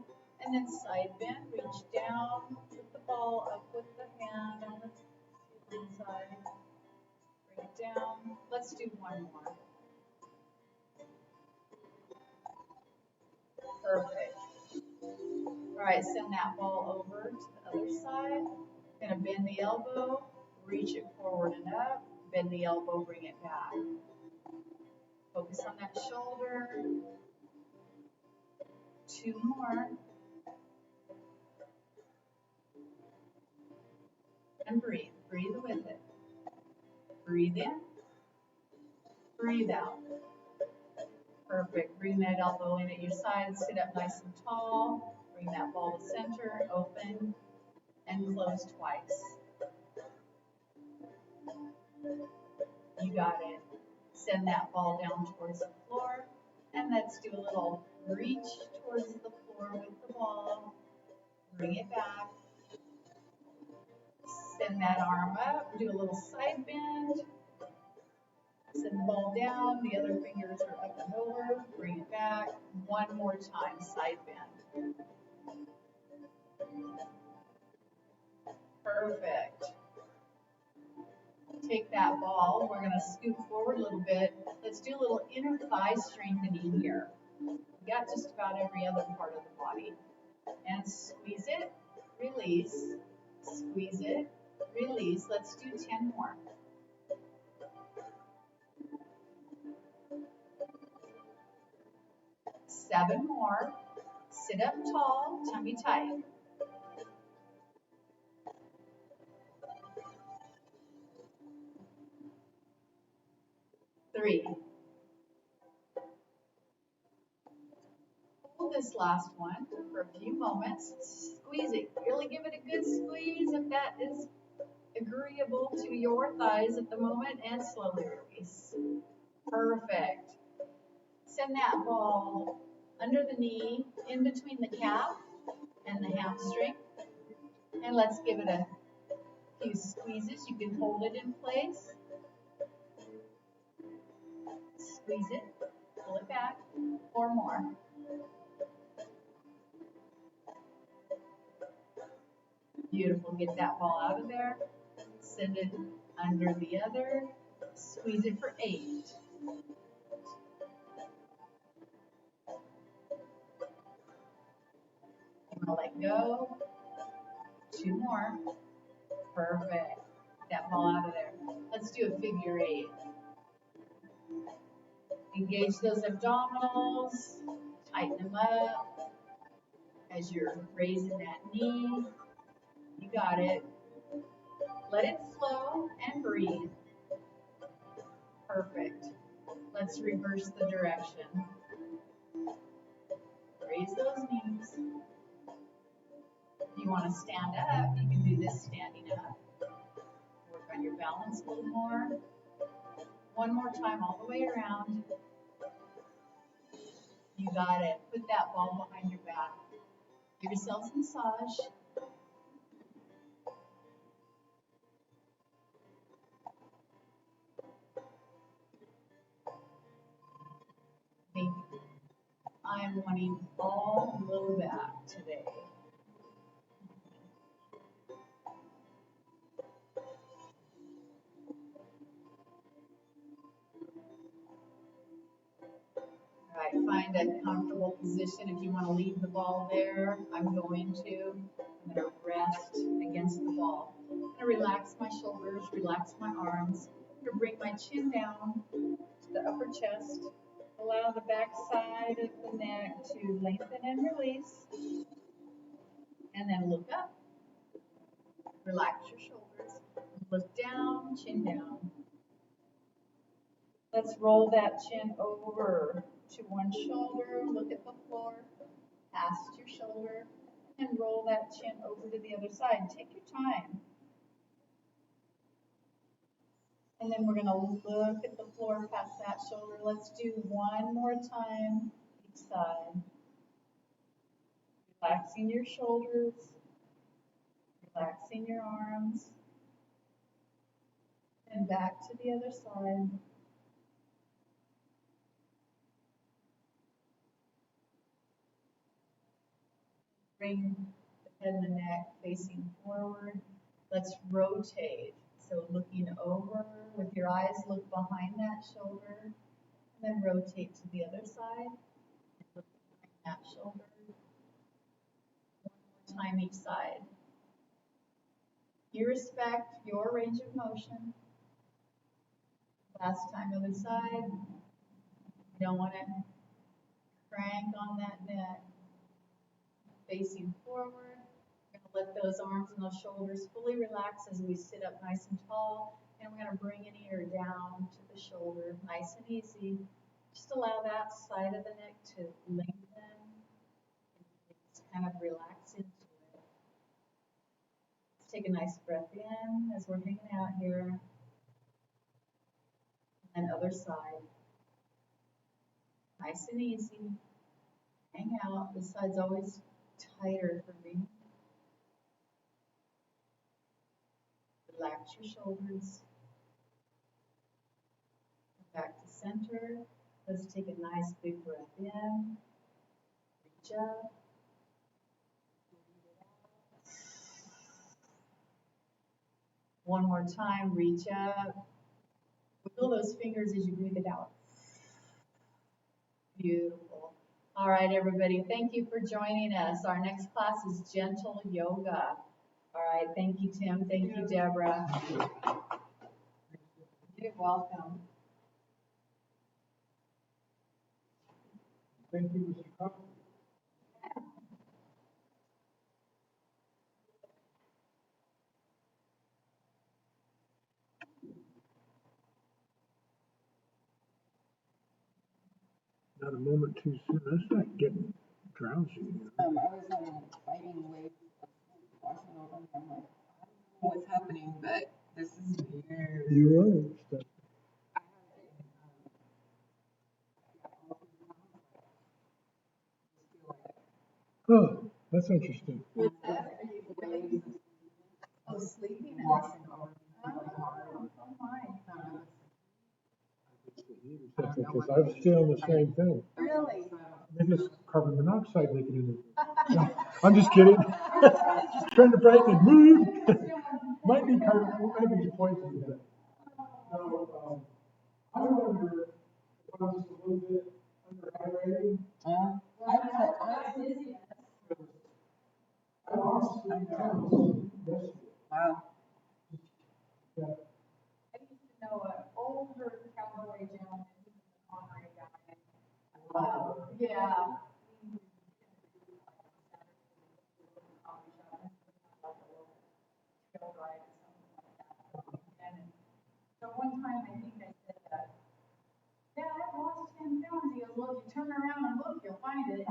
and then side bend, reach down, put the ball up with the hand on the inside, bring it down. Let's do one more. Perfect. All right, send that ball over to the other side. Gonna bend the elbow, reach it forward and up, bend the elbow, bring it back. Focus on that shoulder. Two more. And breathe. Breathe with it. Breathe in. Breathe out. Perfect. Bring that elbow in at your side. Sit up nice and tall. Bring that ball to center. Open and close twice. You got it. Send that ball down towards the floor. And let's do a little reach towards the floor with the ball. Bring it back. Send that arm up. Do a little side bend. Send the ball down. The other fingers are up and over. Bring it back. One more time. Side bend. Perfect. Take that ball. We're going to scoot forward a little bit. Let's do a little inner thigh strengthening here. We got just about every other part of the body. And squeeze it, release, squeeze it, release. Let's do 10 more. Seven more. Sit up tall, tummy tight. Three. Hold this last one for a few moments. Squeeze it. Really give it a good squeeze if that is agreeable to your thighs at the moment, and slowly release. Perfect. Send that ball under the knee, in between the calf and the hamstring. And let's give it a few squeezes. You can hold it in place. Squeeze it, pull it back, or more. Beautiful. Get that ball out of there. Send it under the other. Squeeze it for 8. I'm gonna let go. 2 more. Perfect. Get that ball out of there. Let's do a figure 8. Engage those abdominals. Tighten them up as you're raising that knee. You got it. Let it flow and breathe. Perfect. Let's reverse the direction. Raise those knees. If you want to stand up, you can do this standing up. Work on your balance a little more. One more time all the way around. You got it. Put that ball behind your back. Give yourselves a massage. I'm wanting all low back today. All right, find a comfortable position. If you want to leave the ball there, I'm going to rest against the ball. I'm going to relax my shoulders, relax my arms. I'm going to bring my chin down to the upper chest. Allow the back side of the neck to lengthen and release. And then look up. Relax your shoulders. Look down, chin down. Let's roll that chin over to one shoulder. Look at the floor. Past your shoulder. And roll that chin over to the other side. Take your time. And then we're going to look at the floor past that shoulder. Let's do one more time each side. Relaxing your shoulders. Relaxing your arms. And back to the other side. Bring the head and the neck facing forward. Let's rotate. So looking over with your eyes, look behind that shoulder, and then rotate to the other side. And look behind that shoulder. One more time each side. You respect your range of motion. Last time other side. You don't want to crank on that neck. Facing forward. We're going to let those arms and those shoulders fully relax as we sit up nice and tall. And we're going to bring an ear down to the shoulder, nice and easy. Just allow that side of the neck to lengthen and just kind of relax into it. Let's take a nice breath in as we're hanging out here. And other side. Nice and easy. Hang out. This side's always tighter for me. Relax your shoulders. Back to center. Let's take a nice big breath in. Reach up. One more time. Reach up. Wiggle those fingers as you breathe it out. Beautiful. All right, everybody. Thank you for joining us. Our next class is gentle yoga. All right. Thank you, Tim. Thank you, Deborah. You're welcome. Thank you, Mr. Cox. Not a moment too soon. That's not getting drowsy. I was having a fighting wave of washing over me. I'm like, I don't know what's happening, but this is weird. You are. Oh, that's interesting. What's that? Are you feeling? Oh, sleeping. Washing over me really hard. Oh, my. Because I was feeling the same thing. Really? Maybe it's carbon monoxide making it. No, I'm just kidding. Just trying to brighten the mood. Might be poison. No, I wonder if I was a little bit underhydrated. I was like, honestly, I lost 3 pounds yesterday. wow. Yeah. I used to know an older cowboy gentleman who was an honorary guy. Yeah. So one time I think I said, yeah, I've lost 10 pounds. He goes, well, if you turn around and look, you'll find it.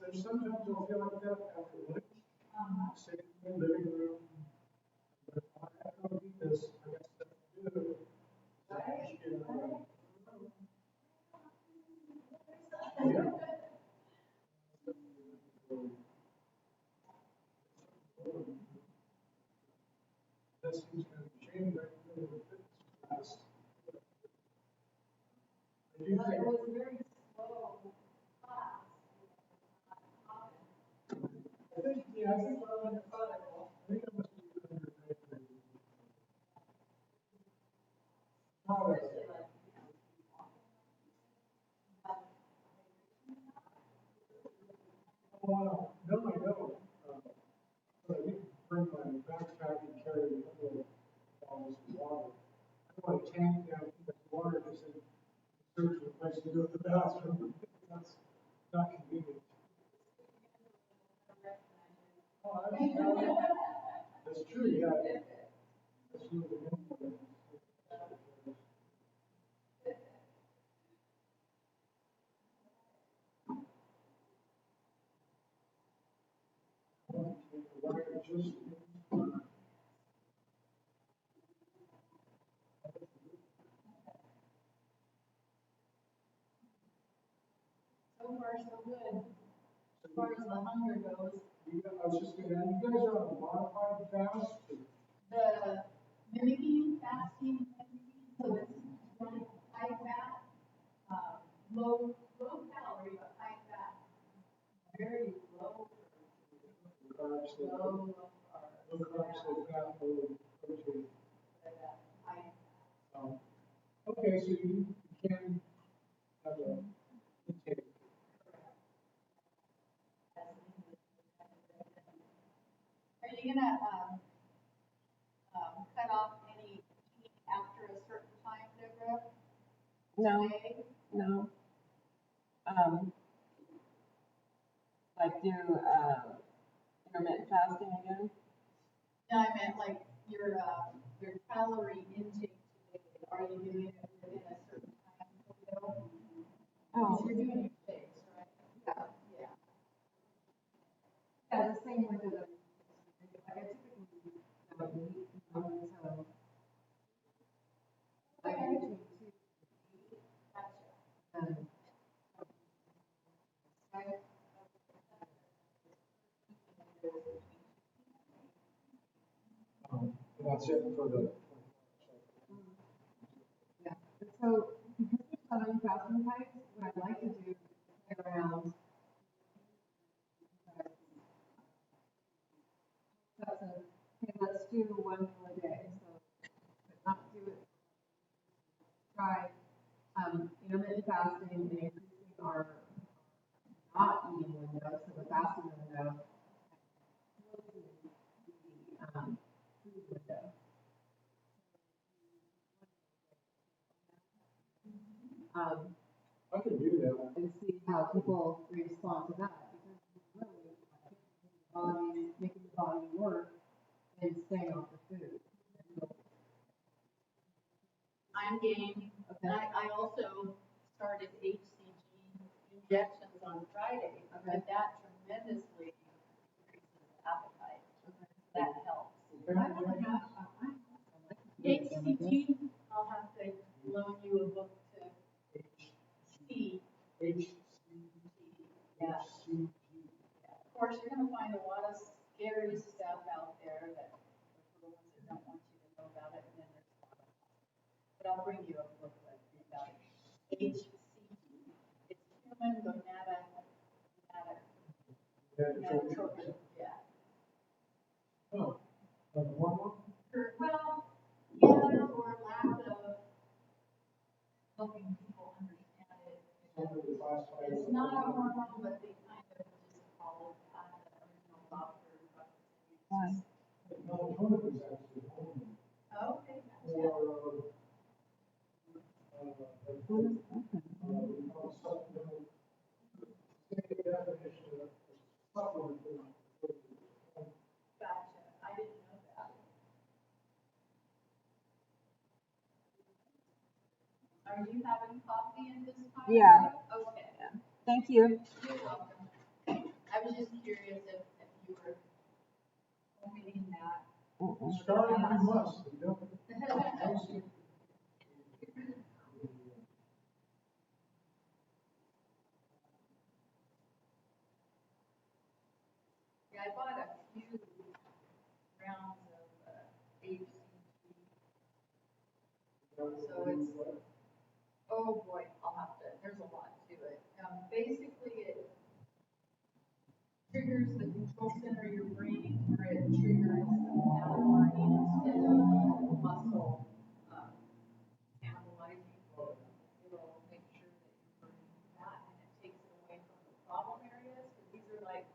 There's sometimes I'll feel like that after lunch, sitting in the living room. But I have to go do this. I got stuff to do. Yeah. That seems kind of changed. I can go to the fitness class. I do think. It was a very slow class. I think, yeah, I think I'm methodical. I think I must be underhydrated. Wow. No, I don't. So I need to bring my backpack and carry a couple of bottles of water. I don't want to tank down too much water because it serves a place to go to the bathroom. That's not convenient. just. So far, so good. As far as the hunger goes, I was just gonna, you guys are on a modified fast? the mimicking fasting, so it's like high fat, low calorie, but high fat. Very low, Carbs, low no carbs, no fat, no protein. high. Okay, so you can have a intake. Are you gonna, cut off any heat after a certain time, Deborah? No, Today? no. Like do, intermittent fasting again? No, I meant like your calorie intake today. Are you doing it within a certain time window? Oh. Because you're doing your shakes, right? Yeah. Yeah. Yeah, the same with the, like I typically don't eat until like between 2 Gotcha. and That's it for the. yeah. And so because there's so many fasting types, what I'd like to do is play around. That's a, okay, let's do 1 meal a day. So, but not do it. Try intermittent fasting and increasing our not eating window, so the fasting window, the food window. I can do that. And see how people respond to that, because really, body, making the body work and staying off the food. I'm game. Okay. I also started HCG injections on Friday, and that tremendously increases appetite. That helps. I don't have, HCG, I'll have to loan you a book to see. Yeah. Of course, you're gonna find a lot of scary stuff out there that for the ones that don't want you to know about it, and then there's a lot of, but I'll bring you a booklet about it. HCG, it's human gonadotropin, yeah. Oh, like hormone? Well, yeah, or lack of helping people understand it. It's not a hormone, but they kind of just call it that, the original doctor. Why? Melatonin is actually a hormone. Okay, Or, gotcha. we call it supplemental. Same definition of supplement. Gotcha, I didn't know that. Are you having coffee in this time? Yeah. Okay. Thank you. You're welcome. I was just curious if you were omitting that. Starting we must. We don't. Yeah, I bought a few rounds of HCG. So it's, oh boy, I'll have to, there's a lot to it. Basically, it triggers the control center of your brain where it triggers fat burning instead of muscle cannibalizing. It'll make sure that you're burning fat and it takes it away from the problem areas. Because these are like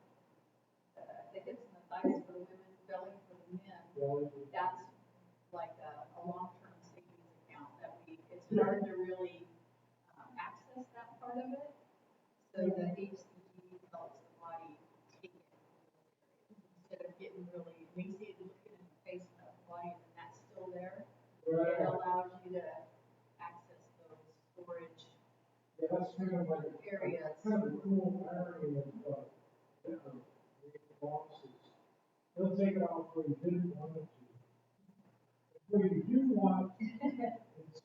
the hips and the thighs for the women, belly for the men. That's like a long-term savings account that it's hard to really access that part of it. So the HCG helps the body take it instead of getting really, we see it looking in the face of the body and that's still there. It allows you to access those storage Yeah, that's kind of like areas. kind of a cool irony of bosses. They'll take it off where you didn't want it to. Where you do want, it's,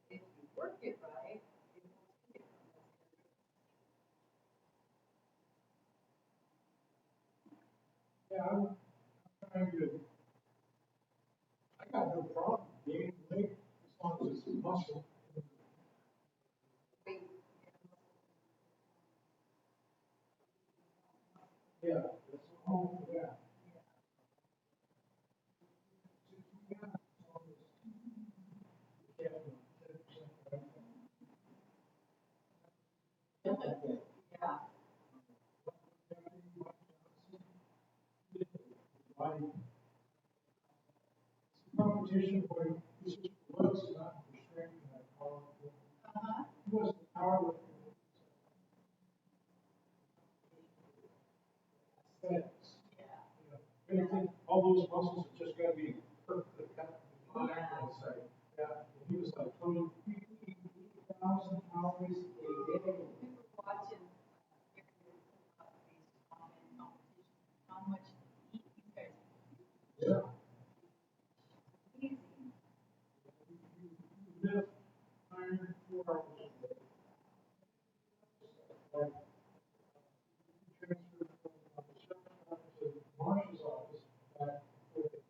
If you work it right, yeah, I'm trying to, I got no problem gaining weight as long as it's muscle. Yeah, that's all for that. yeah. Competition where this is looks not for strength and that power. Uh-huh. He was powerlifting. Aesthetics. Yeah. You think all those muscles have just got to be perfectly cut and defined and say, yeah, he was like 20,000 calories a day. We were watching how much to eat these guys. Yeah. Easy. Lift iron 4 hours a day. Like, transferred from the sheriff's office to the marshal's office back to the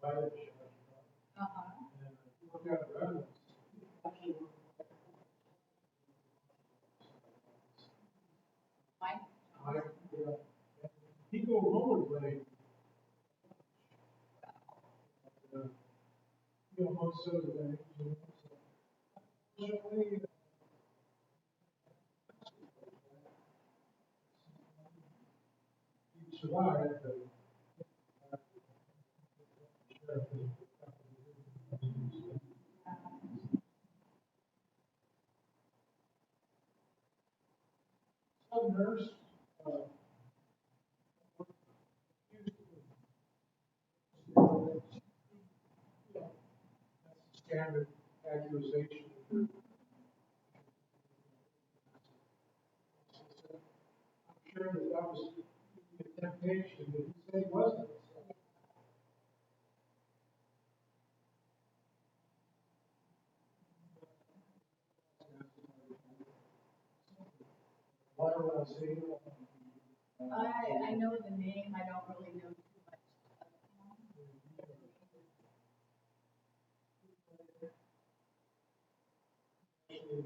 fire sheriff's office. Uh-huh. And look at residents. Actually, Mike. I, yeah, he go rollerblade. You know, most of the things, you know, so. Fortunately, he survived, but some nurse, uh, that's standard accusation. I'm sure that was the temptation that he said wasn't. Why would I say that? I know the name, I don't really know too much of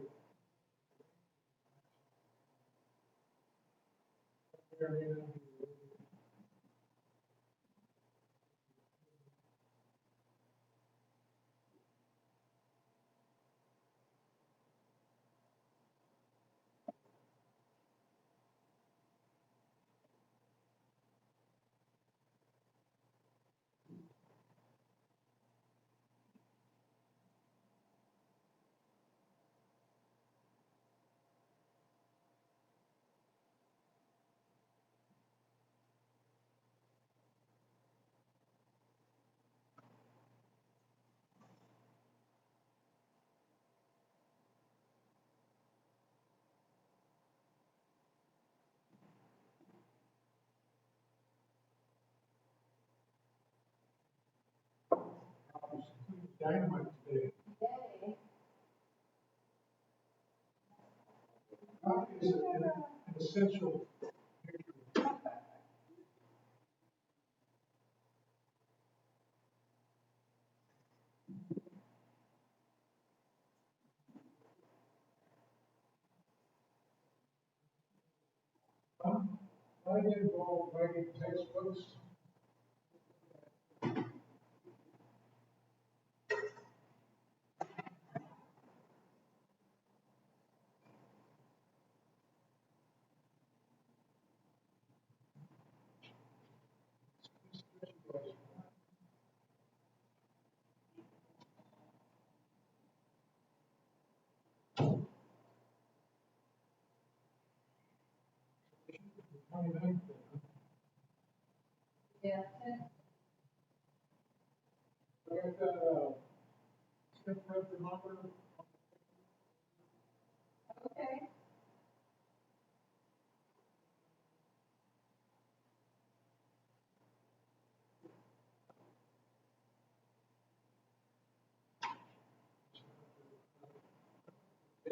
Dynamite today. Yay. Coffee is an essential nutrient. I get involved writing textbooks. Yeah. I got that, step thermometer. Okay.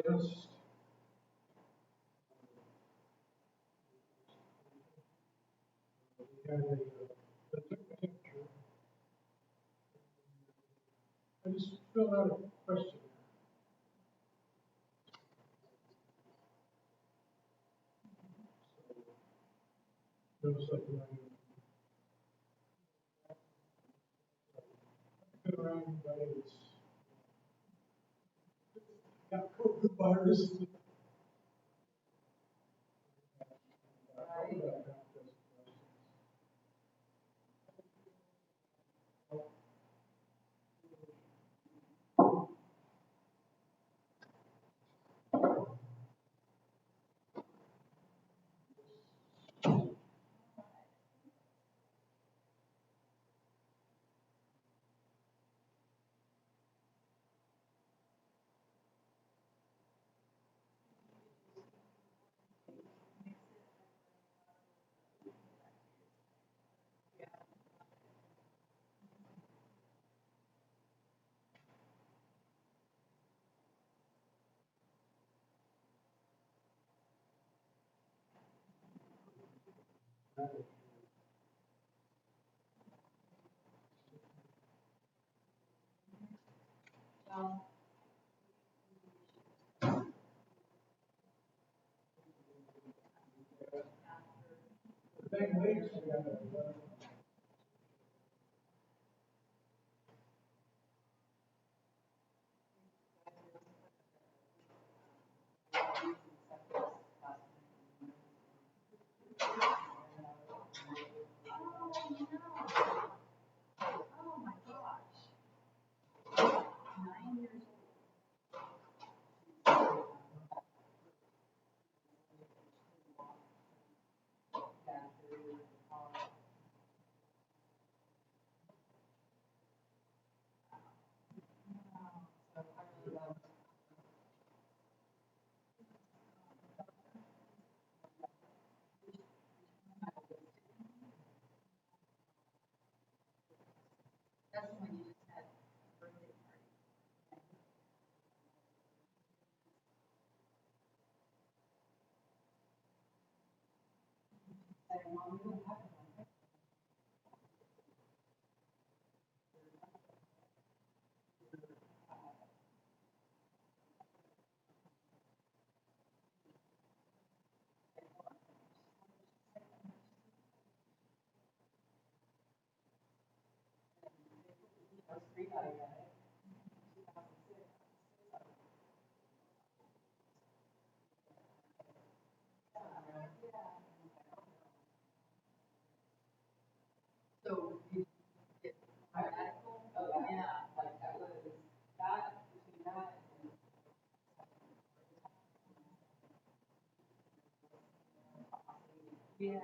against. We had a temperature. I just filled out a question. No second item. Been around, but it's got COVID virus. Oh my gosh. 9 years That's when you just had a birthday party. So you get medical, yeah, like that was that between that and yeah.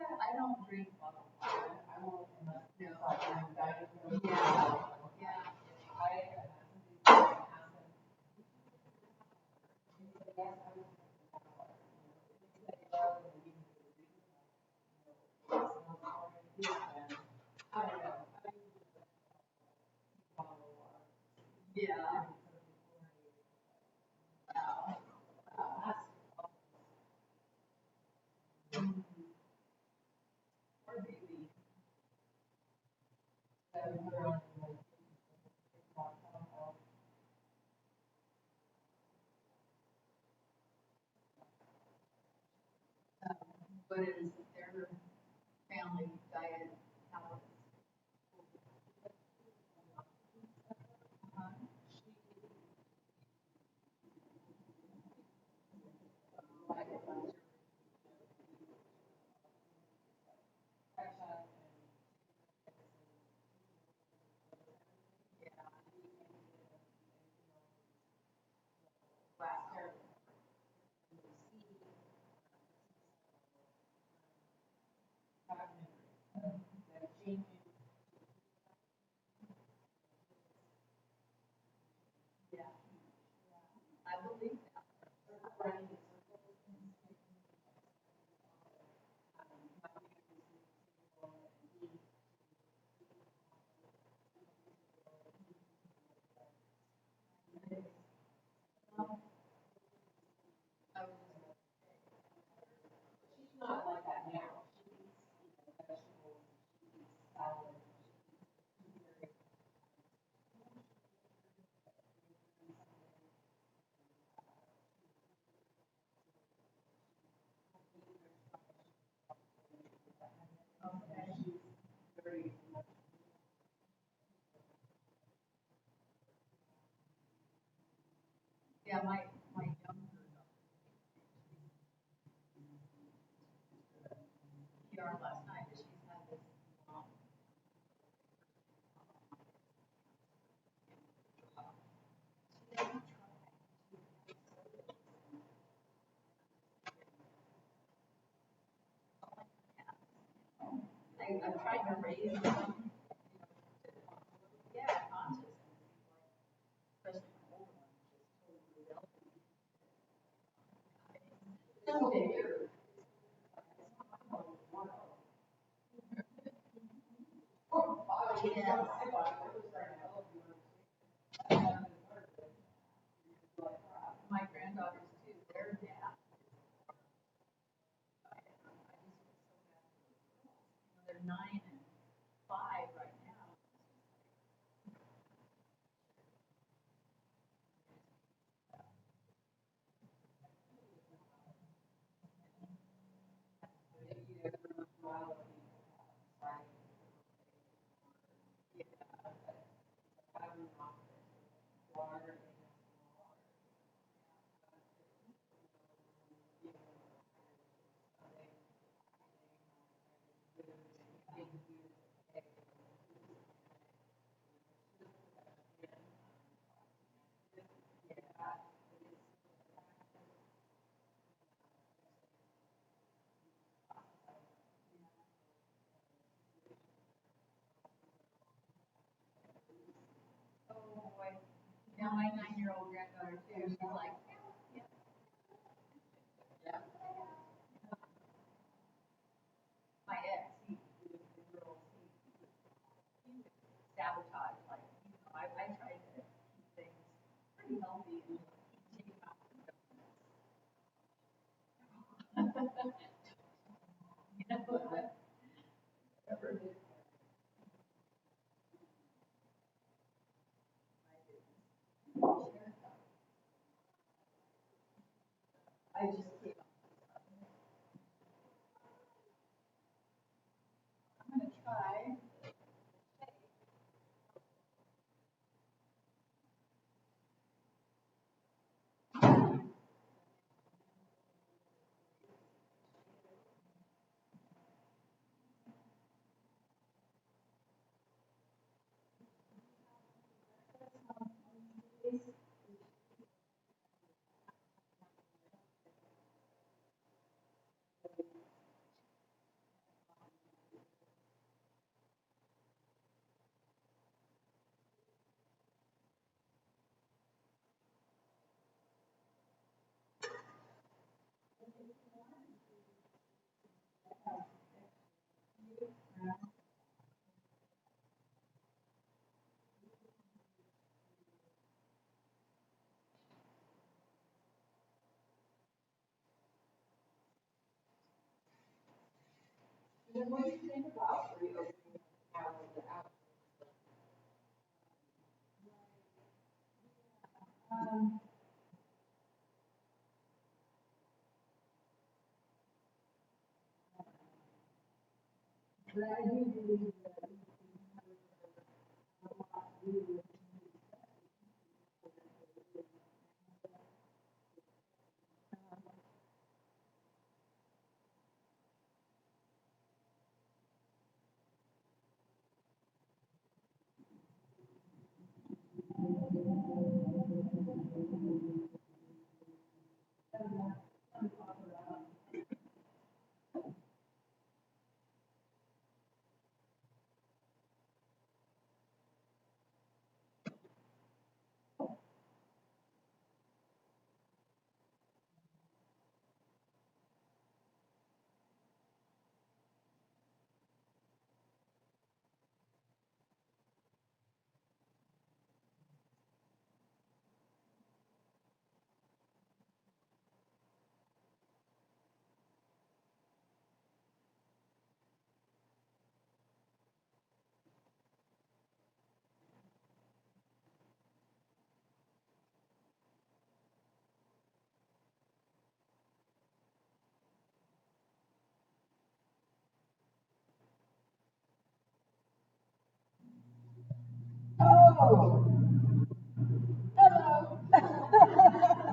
I don't drink bottled water. I won't unless I'm diagnosed. Yeah, yeah. Yeah. Poor baby. But is their family diet habits? Yeah, my younger PR last night, she's had this I'm trying to raise them, yeah, conscious, especially my older one, just totally rebellious. Yes. My granddaughters too, their dad. They're 9 and 5 right now. Oh boy. Now my 9-year-old granddaughter too, she's like, yeah, yeah. My ex, the girls, he would sabotage, like, I tried to keep things pretty healthy and take him out to donuts. You know, whatever it is. I just keep, I'm gonna try. Then what do you think about reopening now the app? Um, but I do believe that oh, hello.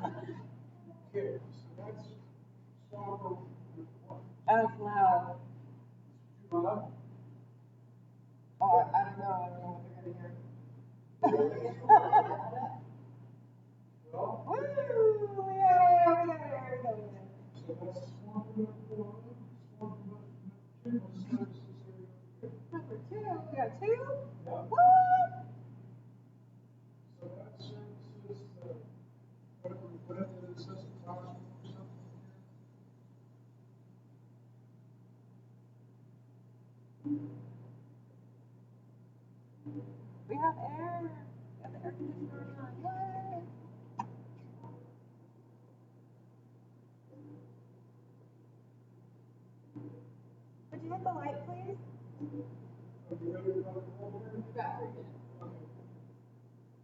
Are you ready to go to the poll here?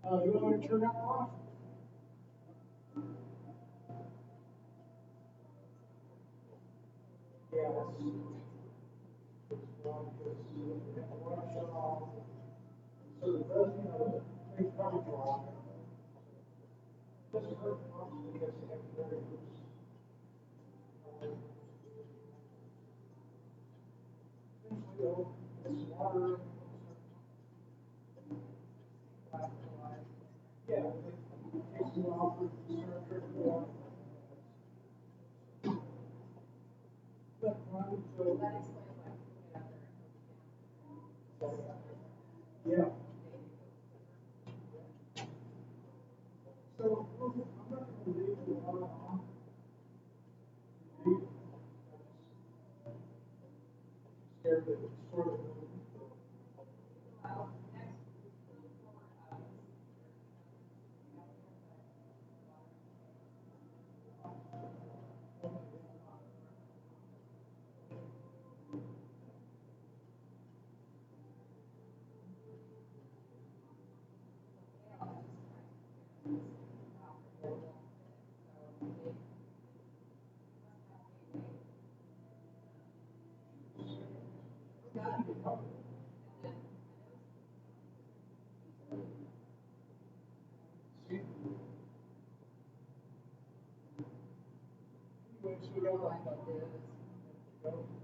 About 3 minutes. You want me to turn that off? Yes. So the president of the thing coming from, this hurt because they have very loose. It's water. Yeah, it takes a while for it to start drinking water. But, so, That explains why people get out there. yeah. So, I'm not going to leave the water on. Scared that it's sort of. I like to do is